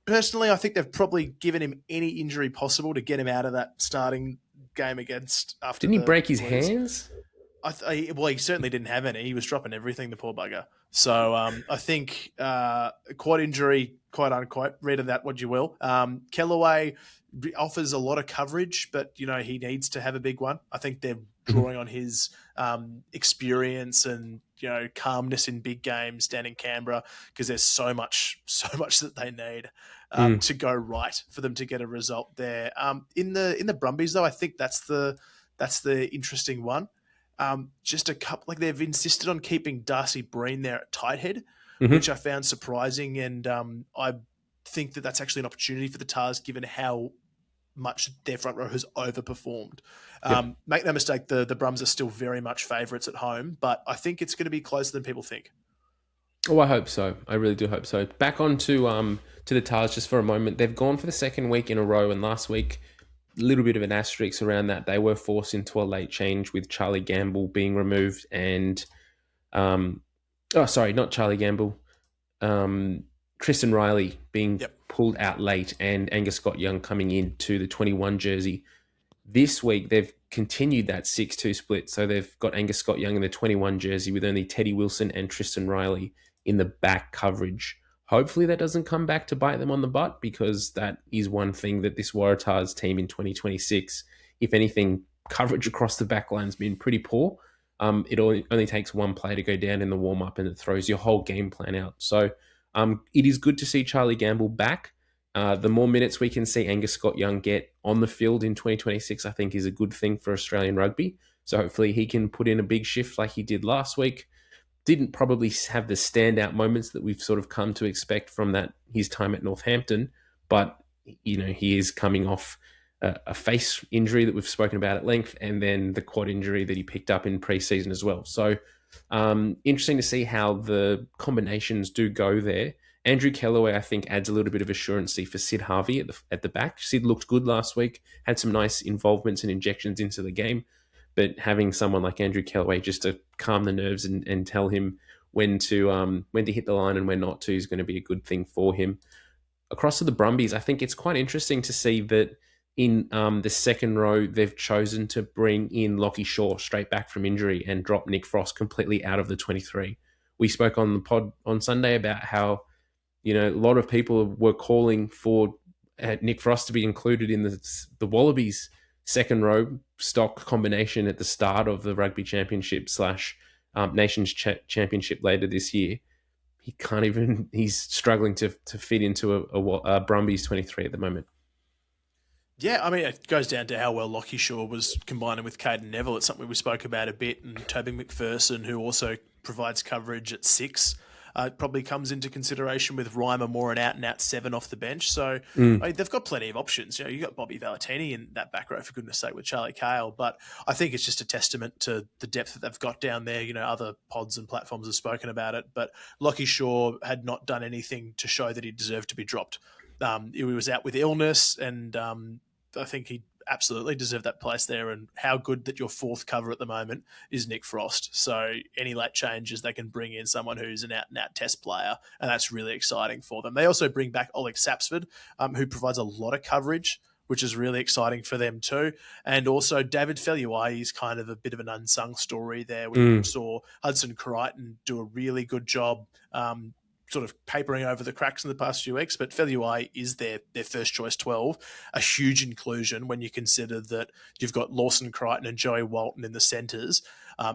Personally, I think they've probably given him any injury possible to get him out of that starting game against after. Didn't he break his hands? Well, he certainly didn't have any. He was dropping everything, the poor bugger. So I think quad injury quote unquote. Read of that what you will. Kellaway offers a lot of coverage, but he needs to have a big one. I think they're drawing on his experience and calmness in big games down in Canberra, because there's so much that they need to go right for them to get a result there. In the Brumbies though, I think that's the interesting one. Just a couple, they've insisted on keeping Darcy Breen there at tight head, which I found surprising, and I think that that's actually an opportunity for the Tars, given how much their front row has overperformed. Make no mistake, the Brums are still very much favourites at home, but I think it's going to be closer than people think. Oh, I hope so. I really do hope so. Back on to the Tars just for a moment. They've gone for the second week in a row, and last week, a little bit of an asterisk around that. They were forced into a late change with Charlie Gamble being removed and... not Charlie Gamble. Tristan Riley being pulled out late, and Angus Scott-Young coming into the 21 jersey. This week, they've continued that 6-2 split. So they've got Angus Scott-Young in the 21 jersey with only Teddy Wilson and Tristan Riley in the back coverage. Hopefully that doesn't come back to bite them on the butt, because that is one thing that this Waratahs team in 2026, if anything, coverage across the back line's been pretty poor. It only takes one play to go down in the warm-up, and it throws your whole game plan out. So it is good to see Charlie Gamble back. The more minutes we can see Angus Scott-Young get on the field in 2026, I think is a good thing for Australian rugby. So hopefully he can put in a big shift like he did last week. Didn't probably have the standout moments that we've sort of come to expect from his time at Northampton, but he is coming off a face injury that we've spoken about at length, and then the quad injury that he picked up in pre-season as well. So interesting to see how the combinations do go there. Andrew Kellaway, I think, adds a little bit of assurancy for Sid Harvey at the back. Sid looked good last week, had some nice involvements and injections into the game, but having someone like Andrew Kellaway just to calm the nerves and tell him when to hit the line and when not to is going to be a good thing for him. Across to the Brumbies, I think it's quite interesting to see that in the second row, they've chosen to bring in Lachie Shaw straight back from injury and drop Nick Frost completely out of the 23. We spoke on the pod on Sunday about how, a lot of people were calling for Nick Frost to be included in the Wallabies second row stock combination at the start of the Rugby Championship / Nations Championship later this year. He's struggling to fit into a Brumbies 23 at the moment. Yeah, I mean, it goes down to how well Lachie Shaw was combining with Caden Neville. It's something we spoke about a bit, and Toby McPherson, who also provides coverage at 6, probably comes into consideration with Reimer Moore an out-and-out 7 off the bench. So I mean, they've got plenty of options. You've got Bobby Valentini in that back row, for goodness sake, with Charlie Cale. But I think it's just a testament to the depth that they've got down there. Other pods and platforms have spoken about it. But Lachie Shaw had not done anything to show that he deserved to be dropped. He was out with illness, and I think he absolutely deserved that place there. And how good that your fourth cover at the moment is Nick Frost. So any late changes, they can bring in someone who's an out-and-out test player, and that's really exciting for them. They also bring back Oleg Sapsford, who provides a lot of coverage, which is really exciting for them too. And also David Feluai is kind of a bit of an unsung story there. We saw Hudson Crichton do a really good job sort of papering over the cracks in the past few weeks, but Feluai is their first choice 12, a huge inclusion when you consider that you've got Lawson Crichton and Joey Walton in the centres.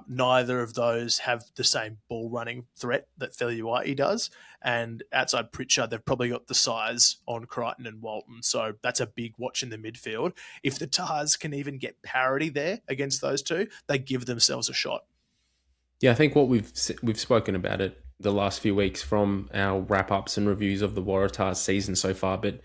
Neither of those have the same ball running threat that Feluai does, and outside Pritchard, they've probably got the size on Crichton and Walton, so that's a big watch in the midfield. If the Tars can even get parity there against those two, they give themselves a shot. Yeah, I think what we've spoken about it the last few weeks from our wrap-ups and reviews of the Waratahs season so far, but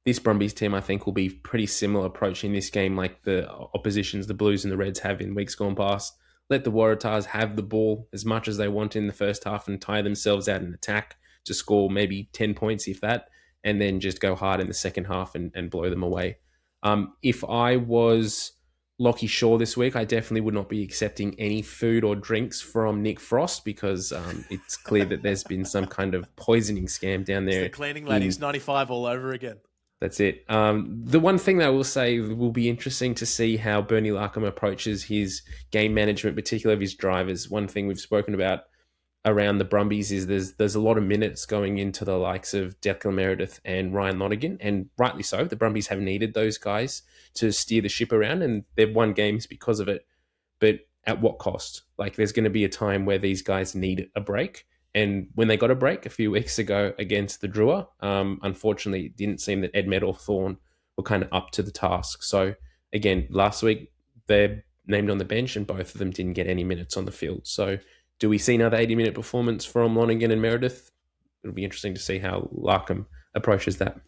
this Brumbies team, I think, will be pretty similar approaching this game like the oppositions the Blues and the Reds have in weeks gone past. Let the Waratahs have the ball as much as they want in the first half and tire themselves out in attack to score maybe 10 points, if that, and then just go hard in the second half and blow them away. If I was Lachie Shaw this week, I definitely would not be accepting any food or drinks from Nick Frost, because it's clear that there's been some kind of poisoning scam down there. It's the cleaning ladies 95 all over again. That's it. The one thing that I will say will be interesting to see how Bernie Larkham approaches his game management, particularly of his drivers. One thing we've spoken about around the Brumbies is there's a lot of minutes going into the likes of Declan Meredith and Ryan Lonergan, and rightly so. The Brumbies have needed those guys to steer the ship around, and they've won games because of it. But at what cost? Like, there's going to be a time where these guys need a break. And when they got a break a few weeks ago against the Drua, unfortunately, it didn't seem that Ed Med or Thorne were kind of up to the task. So, again, last week, they're named on the bench and both of them didn't get any minutes on the field. So, do we see another 80-minute performance from Lonergan and Meredith? It'll be interesting to see how Larkham approaches that.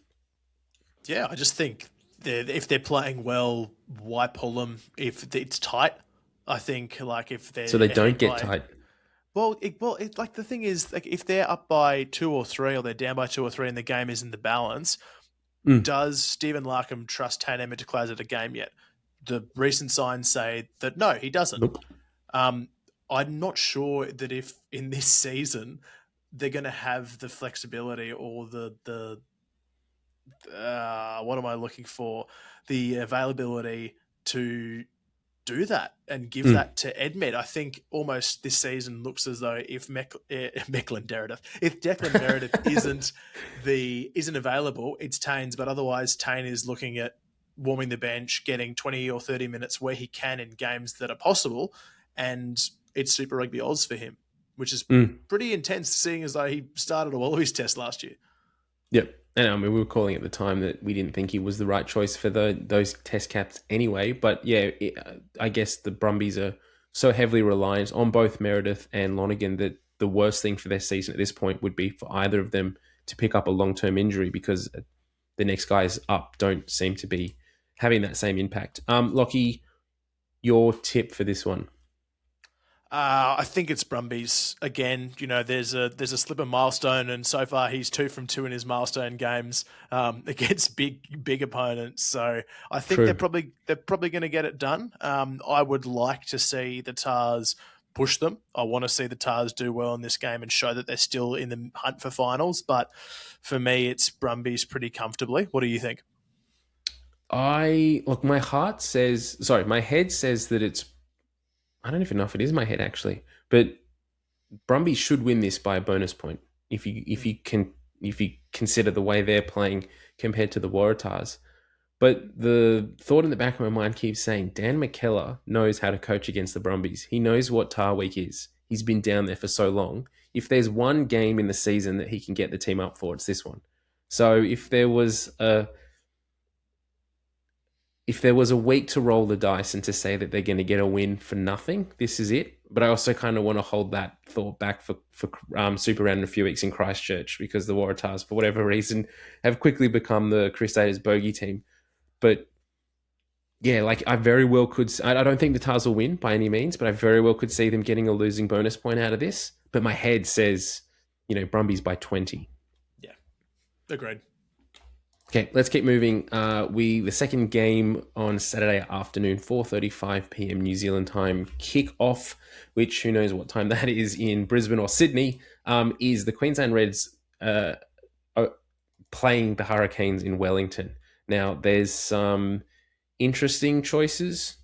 Yeah, I just think if they're playing well, why pull them if it's tight? I think like if they're so they don't get tight. Well, like the thing is, like if they're up by 2 or 3, or they're down by 2 or 3, and the game is in the balance, does Stephen Larkham trust Tane Emmett to close out a game yet? The recent signs say that no, he doesn't. Nope. I'm not sure that if in this season they're going to have the flexibility or the what am I looking for? The availability to do that and give that to Edmed. I think almost this season looks as though if Declan Meredith isn't available, it's Tane's. But otherwise, Tane is looking at warming the bench, getting 20 or 30 minutes where he can in games that are possible, and it's Super Rugby Oz for him, which is pretty intense, seeing as though he started a Wallabies test last year. Yep. And I mean, we were calling at the time that we didn't think he was the right choice for those test caps anyway. But yeah, I guess the Brumbies are so heavily reliant on both Meredith and Lonergan that the worst thing for their season at this point would be for either of them to pick up a long-term injury, because the next guys up don't seem to be having that same impact. Lachie, your tip for this one? I think it's Brumbies again. You know, there's a slipper milestone, and so far he's 2 from 2 in his milestone games against big opponents. So I think they're probably going to get it done. I would like to see the Tars push them. I want to see the Tars do well in this game and show that they're still in the hunt for finals. But for me, it's Brumbies pretty comfortably. What do you think? My head says that it's. I don't even know if it is my head actually, but Brumbies should win this by a bonus point if you consider the way they're playing compared to the Waratahs. But the thought in the back of my mind keeps saying Dan McKellar knows how to coach against the Brumbies. He knows what Tar Week is. He's been down there for so long. If there's one game in the season that he can get the team up for, it's this one. So if there was a week to roll the dice and to say that they're going to get a win for nothing, this is it. But I also kind of want to hold that thought back for Super Round in a few weeks in Christchurch, because the Waratahs, for whatever reason, have quickly become the Crusaders' bogey team. But yeah, like I very well could. I don't think the Tars will win by any means, but I very well could see them getting a losing bonus point out of this. But my head says, Brumbies by 20. Yeah, agreed. Okay, let's keep moving. The second game on Saturday afternoon, 4:35 p.m. New Zealand time kick-off, which who knows what time that is in Brisbane or Sydney, is the Queensland Reds playing the Hurricanes in Wellington. Now, there's some interesting choices.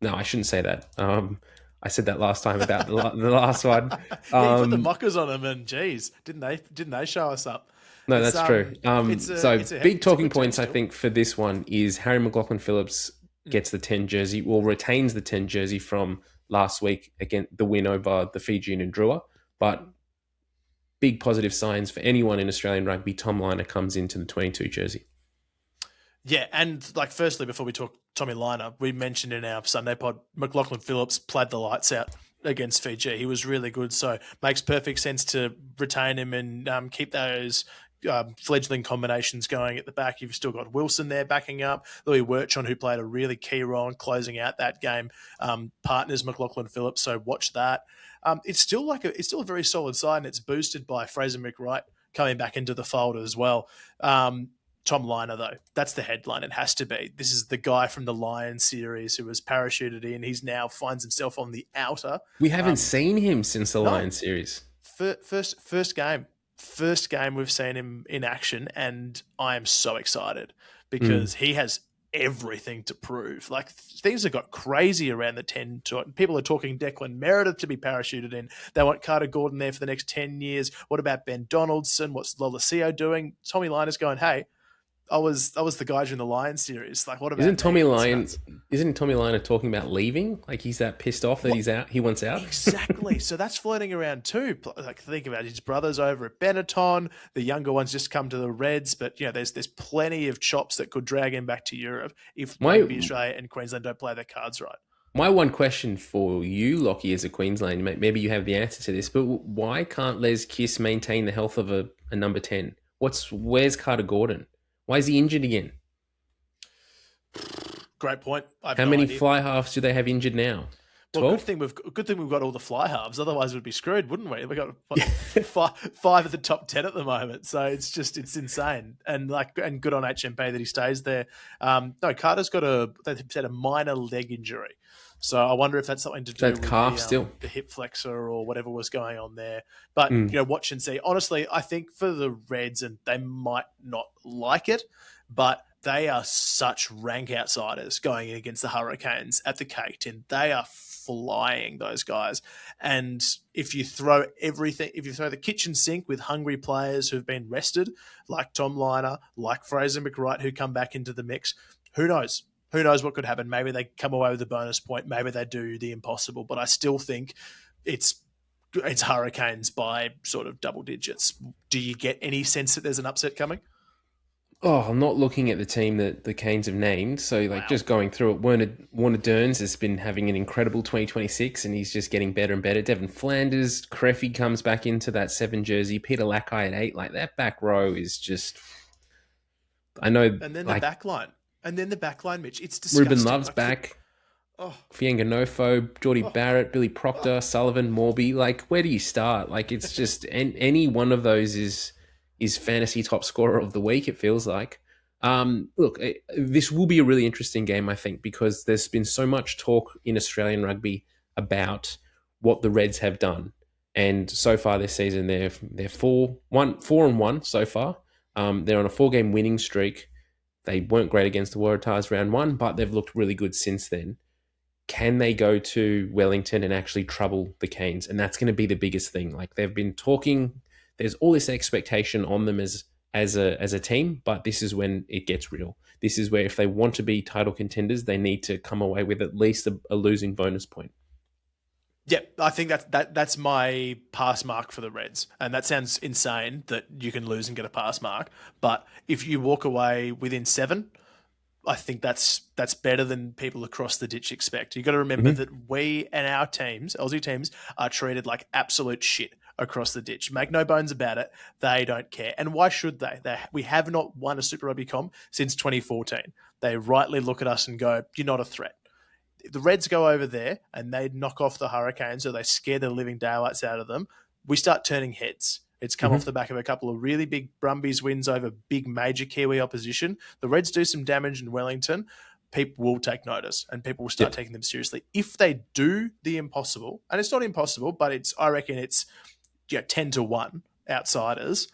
No, I shouldn't say that. I said that last time about the last one. Yeah, you put the mockers on them, and geez, didn't they show us up? No, that's true. Big talking points, I think, for this one is Harry McLaughlin-Phillips gets the 10 jersey, retains the 10 jersey from last week against the win over the Fijian and Drua. But big positive signs for anyone in Australian rugby. Tom Liner comes into the 22 jersey. Yeah, and firstly, before we talk Tommy Liner, we mentioned in our Sunday pod, McLaughlin-Phillips played the lights out against Fiji. He was really good, so makes perfect sense to retain him and keep those fledgling combinations going at the back. You've still got Wilson there backing up. Louis Wirchon, who played a really key role in closing out that game, partners McLaughlin-Phillips, so watch that. It's still a very solid side, and it's boosted by Fraser McWright coming back into the fold as well. Tom Liner, though, that's the headline. It has to be. This is the guy from the Lions series who was parachuted in. He's now finds himself on the outer. We haven't seen him since the Lions series. First game we've seen him in action, and I am so excited because he has everything to prove. Like, things have got crazy around the 10. People are talking Declan Meredith to be parachuted in. They want Carter Gordon there for the next 10 years. What about Ben Donaldson? What's Lolosio doing? Tommy Liner's going, hey, I was the guy during the Lions series. Like, what about Isn't Tommy me? Liner talking about leaving? Like, he's that pissed off that he's out. He wants out. Exactly. So that's floating around too. Like, think about his brothers over at Benetton. The younger ones just come to the Reds, but there's plenty of chops that could drag him back to Europe if maybe Australia and Queensland don't play their cards right. My one question for you, Lachie, as a Queensland, maybe you have the answer to this, but why can't Les Kiss maintain the health of a number 10? Where's Carter Gordon? Why is he injured again? Great point. How many fly halves do they have injured now? 12? Well, good thing we've got all the fly halves. Otherwise, we'd be screwed, wouldn't we? We've got five of the top 10 at the moment, so it's insane. And good on HMP that he stays there. No, Carter's got they've said a minor leg injury. So I wonder if that's something to do with the hip flexor or whatever was going on there. But, watch and see. Honestly, I think for the Reds, and they might not like it, but they are such rank outsiders going in against the Hurricanes at the Cake Tin. They are flying, those guys. And if you throw the kitchen sink with hungry players who've been rested, like Tom Liner, like Fraser McWright, who come back into the mix, who knows? Who knows what could happen? Maybe they come away with a bonus point. Maybe they do the impossible. But I still think it's Hurricanes by sort of double digits. Do you get any sense that there's an upset coming? Oh, I'm not looking at the team that the Canes have named. So, just going through it, Warner Dearns has been having an incredible 2026 and he's just getting better and better. Devon Flanders, Creffy comes back into that 7 jersey. Peter Lachie at 8. Like, that back row is just... I know... And then the back line. And then the backline, Mitch, it's disgusting. Ruben Love's back. Fianga Nofo, Geordie Barrett, Billy Proctor, Sullivan, Morby. Like, where do you start? Like, it's just any one of those is fantasy top scorer of the week, it feels like. Look, this will be a really interesting game, I think, because there's been so much talk in Australian rugby about what the Reds have done. And so far this season, they're 4-1 so far. They're on a 4-game winning streak. They weren't great against the Waratahs round 1, but they've looked really good since then. Can they go to Wellington and actually trouble the Canes? And that's going to be the biggest thing. Like, they've been talking, there's all this expectation on them as a team, but this is when it gets real. This is where if they want to be title contenders, they need to come away with at least a losing bonus point. Yeah, I think that's my pass mark for the Reds. And that sounds insane that you can lose and get a pass mark. But if you walk away within 7, I think that's better than people across the ditch expect. You've got to remember that we and our teams, Aussie teams, are treated like absolute shit across the ditch. Make no bones about it. They don't care. And why should they? We have not won a Super Rugby comp since 2014. They rightly look at us and go, you're not a threat. If the Reds go over there and they knock off the Hurricanes or they scare the living daylights out of them, we start turning heads. It's come off the back of a couple of really big Brumbies wins over big major Kiwi opposition. The Reds do some damage in Wellington. People will take notice and people will start taking them seriously. If they do the impossible, and it's not impossible, but I reckon it's 10-1 outsiders,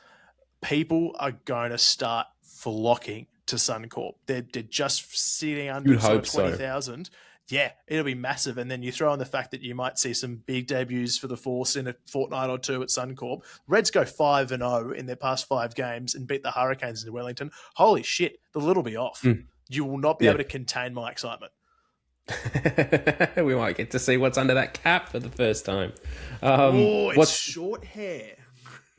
people are going to start flocking to Suncorp. They're just sitting under 20,000. Yeah, it'll be massive. And then you throw in the fact that you might see some big debuts for the Force in a fortnight or two at Suncorp. Reds go 5-0 in their past 5 games and beat the Hurricanes in Wellington. Holy shit, the lid will be off. You will not be able to contain my excitement. We might get to see what's under that cap for the first time. It's short hair.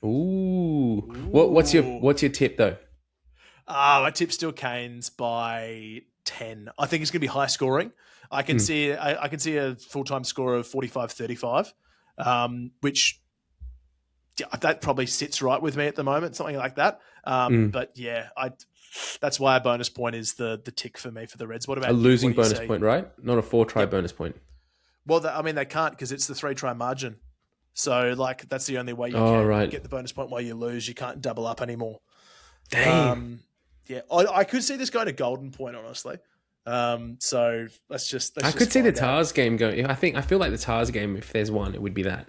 Ooh. What's your tip though? My tip's still Canes by 10. I think it's going to be high scoring. I can see a full-time score of 45-35, which that probably sits right with me at the moment, something like that. But yeah, that's why a bonus point is the tick for me for the Reds. What about a losing bonus point, right? Not a 4-try bonus point. Well, they can't because it's the 3-try margin. So that's the only way you can get the bonus point while you lose. You can't double up anymore. Damn. Yeah, I could see this going to golden point, honestly. So let's I could see the Tars game going. I feel like the Tars game, if there's one, it would be that.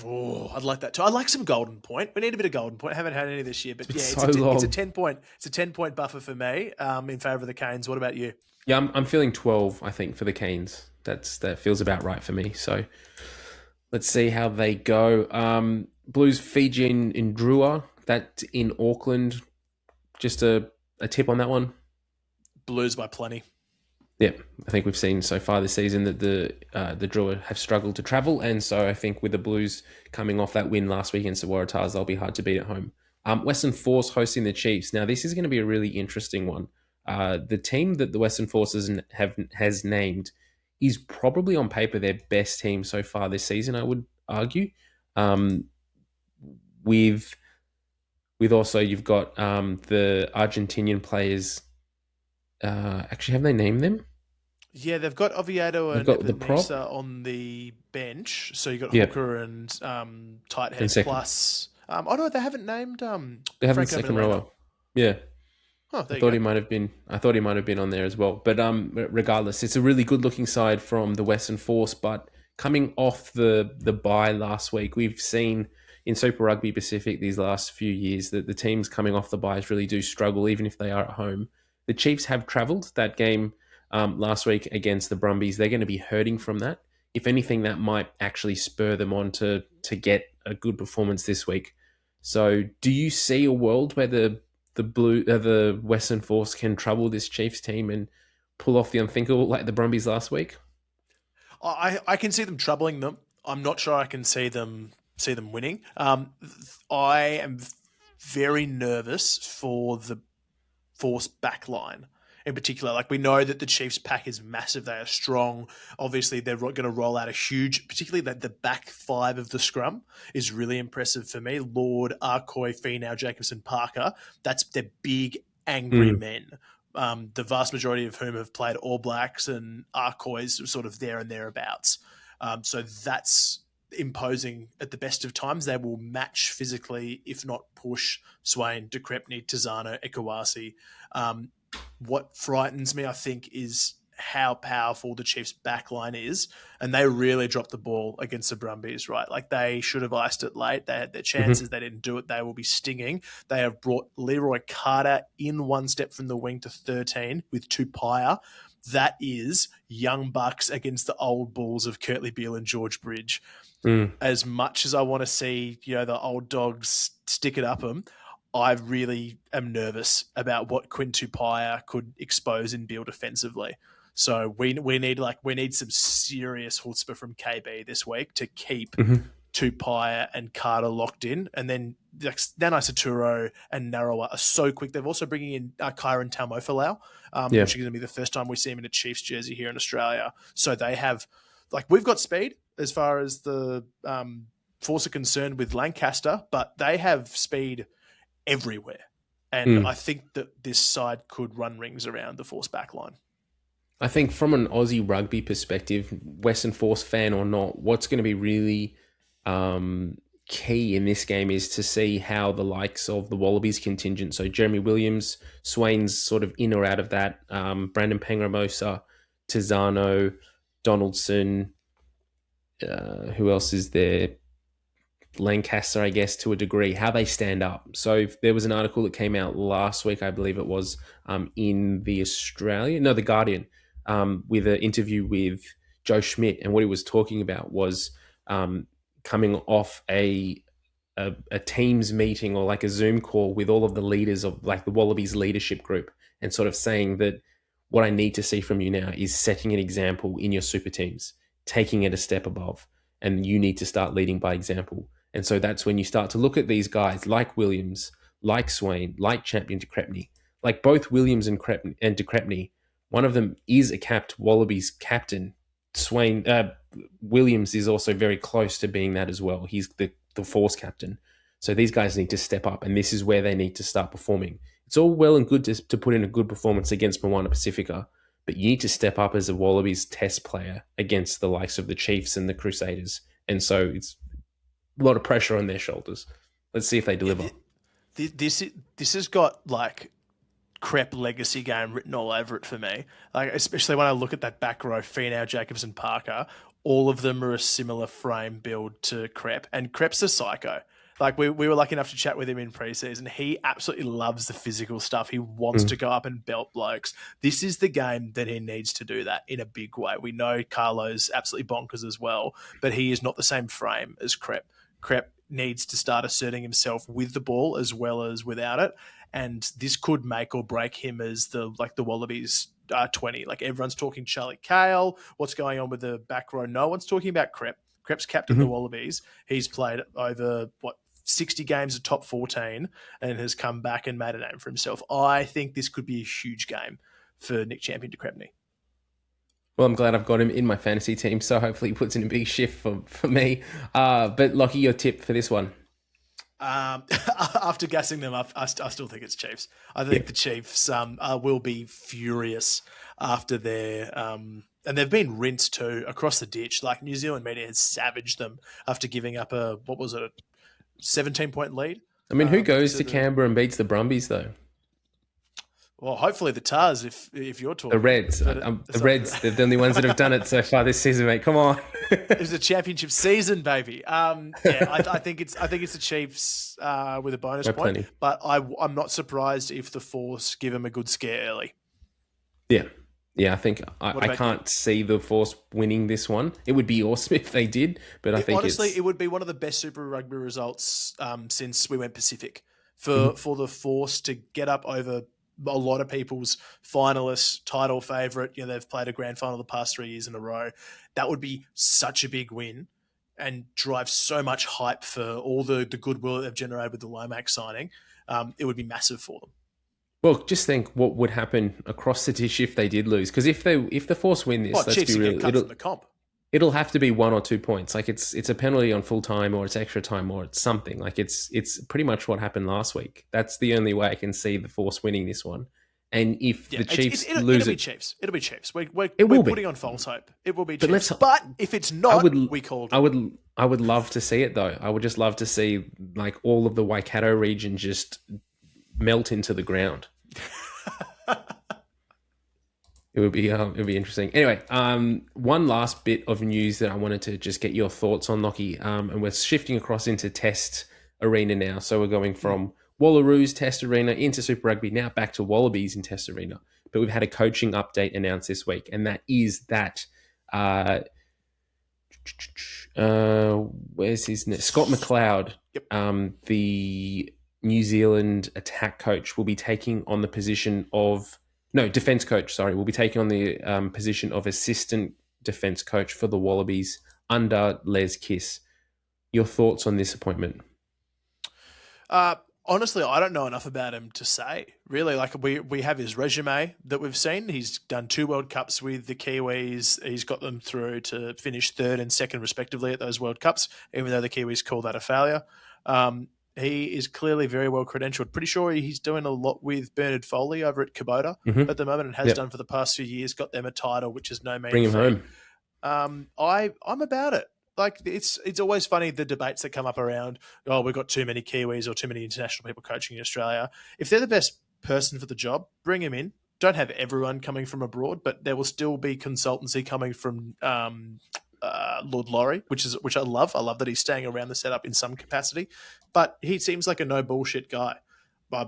Oh, I'd like that too. I like some Golden Point. We need a bit of Golden Point. I haven't had any this year, but been yeah, so it's long. a 10-point. It's a 10-point buffer for me in favour of the Canes. What about you? Yeah, I'm feeling 12, I think, for the Canes. That feels about right for me. So let's see how they go. Blues Fiji in Drua. That in Auckland. Just a tip on that one. Blues by plenty. Yeah, I think we've seen so far this season that the Drua have struggled to travel, and so I think with the Blues coming off that win last week against the Waratahs, they'll be hard to beat at home. Western Force hosting the Chiefs. Now, this is going to be a really interesting one. The team that the Western Forces has named is probably on paper their best team so far this season, I would argue. With also you've got the Argentinian players. Actually, have they named them? Yeah, they've got Oviedo and got the prop. Nisa on the bench. So you got Yep. Hooker and Tighthead And second. plus. Oh no, they haven't named. They have the Franco second Milano. rower. Yeah. Oh, there I you thought go. he might have been. I thought he might have been on there as well. But regardless, it's a really good-looking side from the Western Force. But coming off the bye last week, we've seen in Super Rugby Pacific these last few years that the teams coming off the byes really do struggle, even if they are at home. The Chiefs have travelled. That game last week against the Brumbies, they're going to be hurting from that. If anything, that might actually spur them on to get a good performance this week. So, do you see a world where the Western Force can trouble this Chiefs team and pull off the unthinkable like the Brumbies last week? I can see them troubling them. I'm not sure I can see them winning. I am very nervous for the Force backline in particular. Like, we know that the Chiefs pack is massive. They are strong. Obviously, they're going to roll out a huge, particularly that the back five of the scrum is really impressive for me. Lord, Arcoy, Finau, Jacobson, Parker. That's their big, angry men. The vast majority of whom have played All Blacks, and Arcoy's sort of there and thereabouts. So that's imposing at the best of times. They will match physically, if not push, Swain, De Crepney, Tizano, Ekawasi. What frightens me, I think, is how powerful the Chiefs' backline is, and they really dropped the ball against the Brumbies, right? Like, they should have iced it late. They had their chances. They didn't do it. They will be stinging. They have brought Leroy Carter in one step from the wing to 13 with Tupaia. That is young bucks against the old bulls of Kurtley Beale and George Bridge. As much as I want to see, the old dogs stick it up them, I really am nervous about what Quinn Tupaia could expose in Beale defensively. So we need some serious chutzpah from KB this week to keep Tupaia and Carter locked in, and then Nanai Saturo and Narawa are so quick. They're also bringing in Kyron Taumofalau, which is going to be the first time we see him in a Chiefs jersey here in Australia. So they have, we've got speed as far as the Force are concerned with Lancaster, but they have speed everywhere. And I think that this side could run rings around the Force backline. I think from an Aussie rugby perspective, Western Force fan or not, what's going to be really key in this game is to see how the likes of the Wallabies contingent, so Jeremy Williams, Swain's sort of in or out of that, Brandon Pengramosa, Tizano, Donaldson, who else is there? Lancaster, I guess, to a degree, how they stand up. So there was an article that came out last week, I believe it was, in the Guardian, with an interview with Joe Schmidt, and what he was talking about was coming off a Teams meeting or like a Zoom call with all of the leaders of like the Wallabies leadership group, and sort of saying that what I need to see from you now is setting an example in your super teams, taking it a step above, and you need to start leading by example. And so that's when you start to look at these guys like Williams, like Swain, like Champion De Crepney, like both Williams and De Crepney. One of them is a capped Wallabies captain. Williams is also very close to being that as well. He's the Force captain. So these guys need to step up, and this is where they need to start performing. It's all well and good to put in a good performance against Moana Pacifica, but you need to step up as a Wallabies test player against the likes of the Chiefs and the Crusaders. And so it's a lot of pressure on their shoulders. Let's see if they deliver. This has got Crep legacy game written all over it for me. Especially when I look at that back row, Finau, Jacobson, Parker, all of them are a similar frame build to Crep, and Crep's a psycho. Like we were lucky enough to chat with him in preseason. He absolutely loves the physical stuff. He wants to go up and belt blokes. This is the game that he needs to do that in a big way. We know Carlo's absolutely bonkers as well, but he is not the same frame as Crep. Crep needs to start asserting himself with the ball as well as without it, and this could make or break him as the Wallabies 20. Like everyone's talking Charlie Cale. What's going on with the back row? No one's talking about Crep. Crep's captain the Wallabies. He's played over 60 games of top 14 and has come back and made a name for himself. I think this could be a huge game for Nick Champion de Crespigny. Well, I'm glad I've got him in my fantasy team, so hopefully he puts in a big shift for me. But Lachie, your tip for this one? After gassing them up, I still think it's Chiefs. I think the Chiefs will be furious after their and they've been rinsed too across the ditch. Like New Zealand media has savaged them after giving up a 17-point lead. I mean, who goes to Canberra and beats the Brumbies though? Well, hopefully the Tars, if you're talking. The Reds. The Reds, they're the only ones that have done it so far this season, mate. Come on. It was a championship season, baby. I think it's the Chiefs with a bonus point. Plenty. But I'm not surprised if the Force give them a good scare early. Yeah. Yeah, I think I can't see the Force winning this one. It would be awesome if they did, but I think honestly, it would be one of the best Super Rugby results since we went Pacific. For the Force to get up over a lot of people's finalists, title favourite, they've played a grand final the past 3 years in a row. That would be such a big win and drive so much hype for all the goodwill that they've generated with the Lomax signing. It would be massive for them. Well, just think what would happen across the dish if they did lose. Because if the Force win this, let's Chiefs be real, cut from the comp. It'll have to be 1 or 2 points. Like it's a penalty on full time, or it's extra time, or it's something. Like it's pretty much what happened last week. That's the only way I can see the Force winning this one. And if the Chiefs lose it'll be Chiefs. It'll be Chiefs. We're putting on false hope. It will be Chiefs. But if it's not, we called. I would love to see it though. I would just love to see like all of the Waikato region just melt into the ground. It would be interesting. Anyway, one last bit of news that I wanted to just get your thoughts on, Lachie. And we're shifting across into Test Arena now. So we're going from Wallaroos Test Arena into Super Rugby, now back to Wallabies in Test Arena. But we've had a coaching update announced this week, and that is that where's his name? Scott McLeod, the New Zealand attack coach, will be taking on the position of defense coach, will be taking on the position of assistant defense coach for the Wallabies under Les Kiss. Your thoughts on this appointment? Honestly, I don't know enough about him to say. Really, like we have his resume that we've seen. He's done 2 World Cups with the Kiwis. He's got them through to finish 3rd and 2nd respectively at those World Cups, even though the Kiwis call that a failure. He is clearly very well credentialed. Pretty sure he's doing a lot with Bernard Foley over at Kubota at the moment, and has done for the past few years. Got them a title, which is no mean Bring him feat. home. I'm about it. Like it's always funny the debates that come up around, we've got too many Kiwis or too many international people coaching in Australia. If they're the best person for the job, bring him in. Don't have everyone coming from abroad, but there will still be consultancy coming from Lord Laurie, which I love. I love that he's staying around the setup in some capacity, but he seems like a no bullshit guy.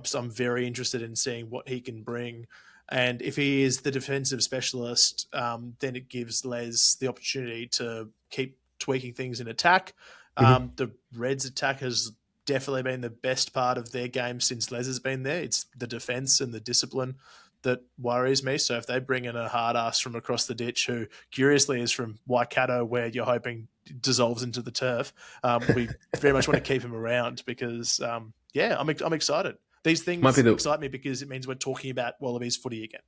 So I'm very interested in seeing what he can bring. And if he is the defensive specialist, then it gives Les the opportunity to keep tweaking things in attack. The Reds attack has definitely been the best part of their game since Les has been there. It's the defense and the discipline that worries me. So if they bring in a hard ass from across the ditch, who curiously is from Waikato, where you're hoping dissolves into the turf, we very much want to keep him around because, I'm excited. These things excite me because it means we're talking about Wallabies footy again.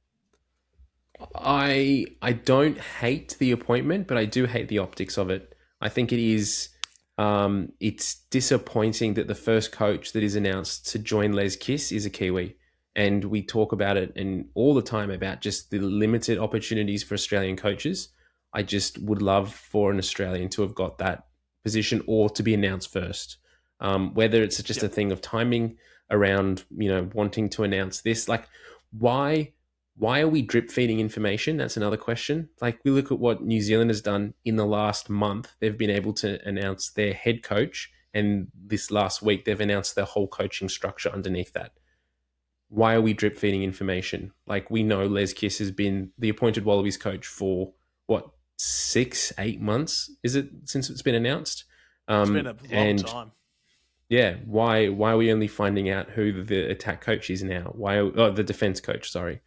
I don't hate the appointment, but I do hate the optics of it. I think it is. It's disappointing that the first coach that is announced to join Les Kiss is a Kiwi. And we talk about it and all the time about just the limited opportunities for Australian coaches. I just would love for an Australian to have got that position or to be announced first. Whether it's just a thing of timing around, wanting to announce this, like why why are we drip feeding information? That's another question. Like, we look at what New Zealand has done in the last month. They've been able to announce their head coach, and this last week they've announced their whole coaching structure underneath that. Why are we drip feeding information? Like, we know Les Kiss has been the appointed Wallabies coach for what, 6-8 months? Is it since it's been announced? It's been a long time. Yeah, why are we only finding out who the attack coach is now? The defense coach? Sorry,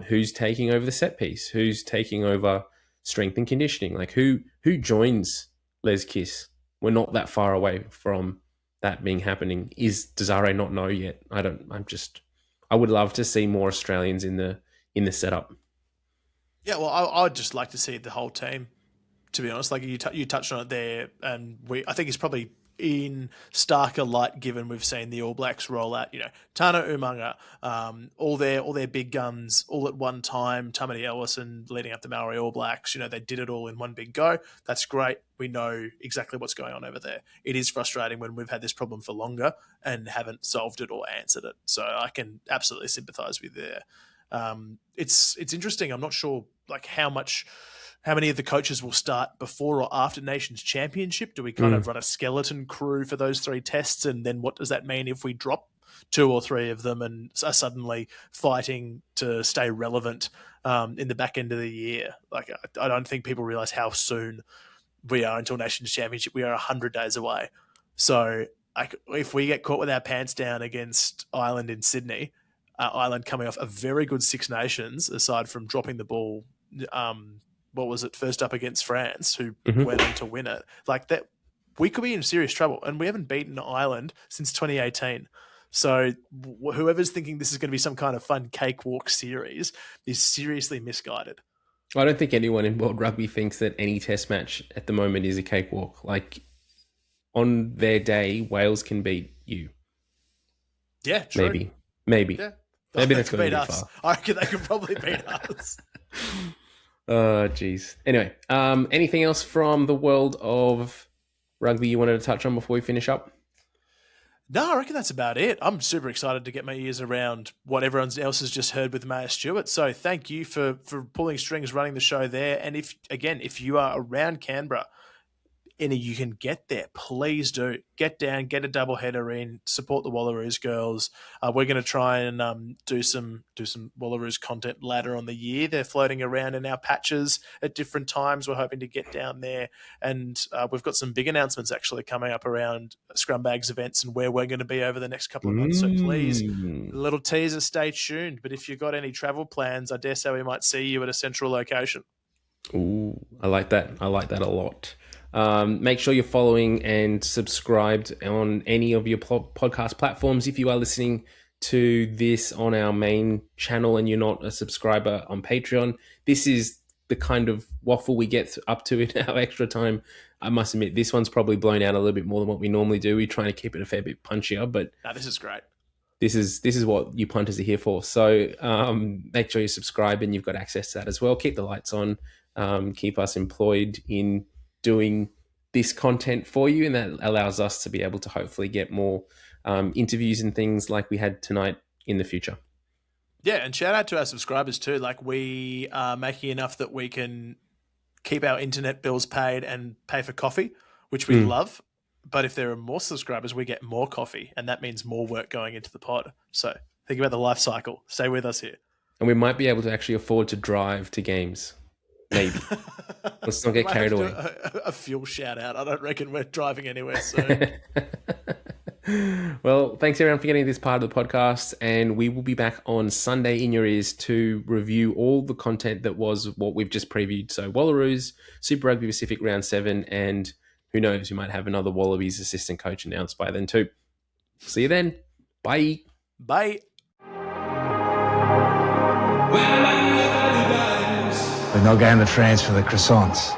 who's taking over the set piece? Who's taking over strength and conditioning? Like, who joins Les Kiss? We're not that far away from that being happening. Does RA not know yet? I would love to see more Australians in the setup. Yeah, well, I'd just like to see the whole team, to be honest. Like, you touched on it there, and I think it's probably in starker light given we've seen the All Blacks roll out, Tana Umaga, all their big guns all at one time, Tamati Ellison leading up the Maori All Blacks, they did it all in one big go. That's great. We know exactly what's going on over there. It is frustrating when we've had this problem for longer and haven't solved it or answered it. So I can absolutely sympathise with you there. It's interesting. I'm not sure how many of the coaches will start before or after Nations Championship? Do we kind of run a skeleton crew for those 3 tests? And then what does that mean if we drop 2 or 3 of them and are suddenly fighting to stay relevant in the back end of the year? Like, I don't think people realise how soon we are until Nations Championship. We are 100 days away. So if we get caught with our pants down against Ireland in Sydney, Ireland coming off a very good Six Nations, aside from dropping the ball, what was it, first up against France, who went on to win it. Like that, we could be in serious trouble. And we haven't beaten Ireland since 2018. So whoever's thinking this is going to be some kind of fun cakewalk series is seriously misguided. I don't think anyone in World Rugby thinks that any test match at the moment is a cakewalk. Like, on their day, Wales can beat you. Yeah, true. Maybe. Yeah. Maybe that's going beat us. Far. I reckon they could probably beat us. Oh, geez. Anyway, anything else from the world of rugby you wanted to touch on before we finish up? No, I reckon that's about it. I'm super excited to get my ears around what everyone else has just heard with Maya Stewart. So thank you for pulling strings, running the show there. And if you are around Canberra, and you can get there, please do. Get down, get a doubleheader in, support the Wallaroos girls. We're going to try and do some Wallaroos content later on the year. They're floating around in our patches at different times. We're hoping to get down there. And we've got some big announcements actually coming up around Scrumbags events and where we're going to be over the next couple of months. So please, a little teaser, stay tuned. But if you've got any travel plans, I dare say we might see you at a central location. Ooh, I like that. I like that a lot. Make sure you're following and subscribed on any of your podcast platforms. If you are listening to this on our main channel and you're not a subscriber on Patreon, this is the kind of waffle we get up to in our extra time. I must admit, this one's probably blown out a little bit more than what we normally do. We're trying to keep it a fair bit punchier, but no, this is great. This is what you punters are here for. So make sure you subscribe and you've got access to that as well. Keep the lights on. Keep us employed in doing this content for you, and that allows us to be able to hopefully get more interviews and things like we had tonight in the future. Yeah, and shout out to our subscribers too. Like, we are making enough that we can keep our internet bills paid and pay for coffee, which we love. But if there are more subscribers, we get more coffee, and that means more work going into the pod. So think about the life cycle. Stay with us here. And we might be able to actually afford to drive to games. Maybe. Let's not get carried away. A fuel shout out. I don't reckon we're driving anywhere soon. Well, thanks everyone for getting this part of the podcast, and we will be back on Sunday in your ears to review all the content that was what we've just previewed. So Wallaroos, Super Rugby Pacific Round 7, and who knows, we might have another Wallabies assistant coach announced by then too. See you then. Bye. Bye. We're not going to France for the croissants.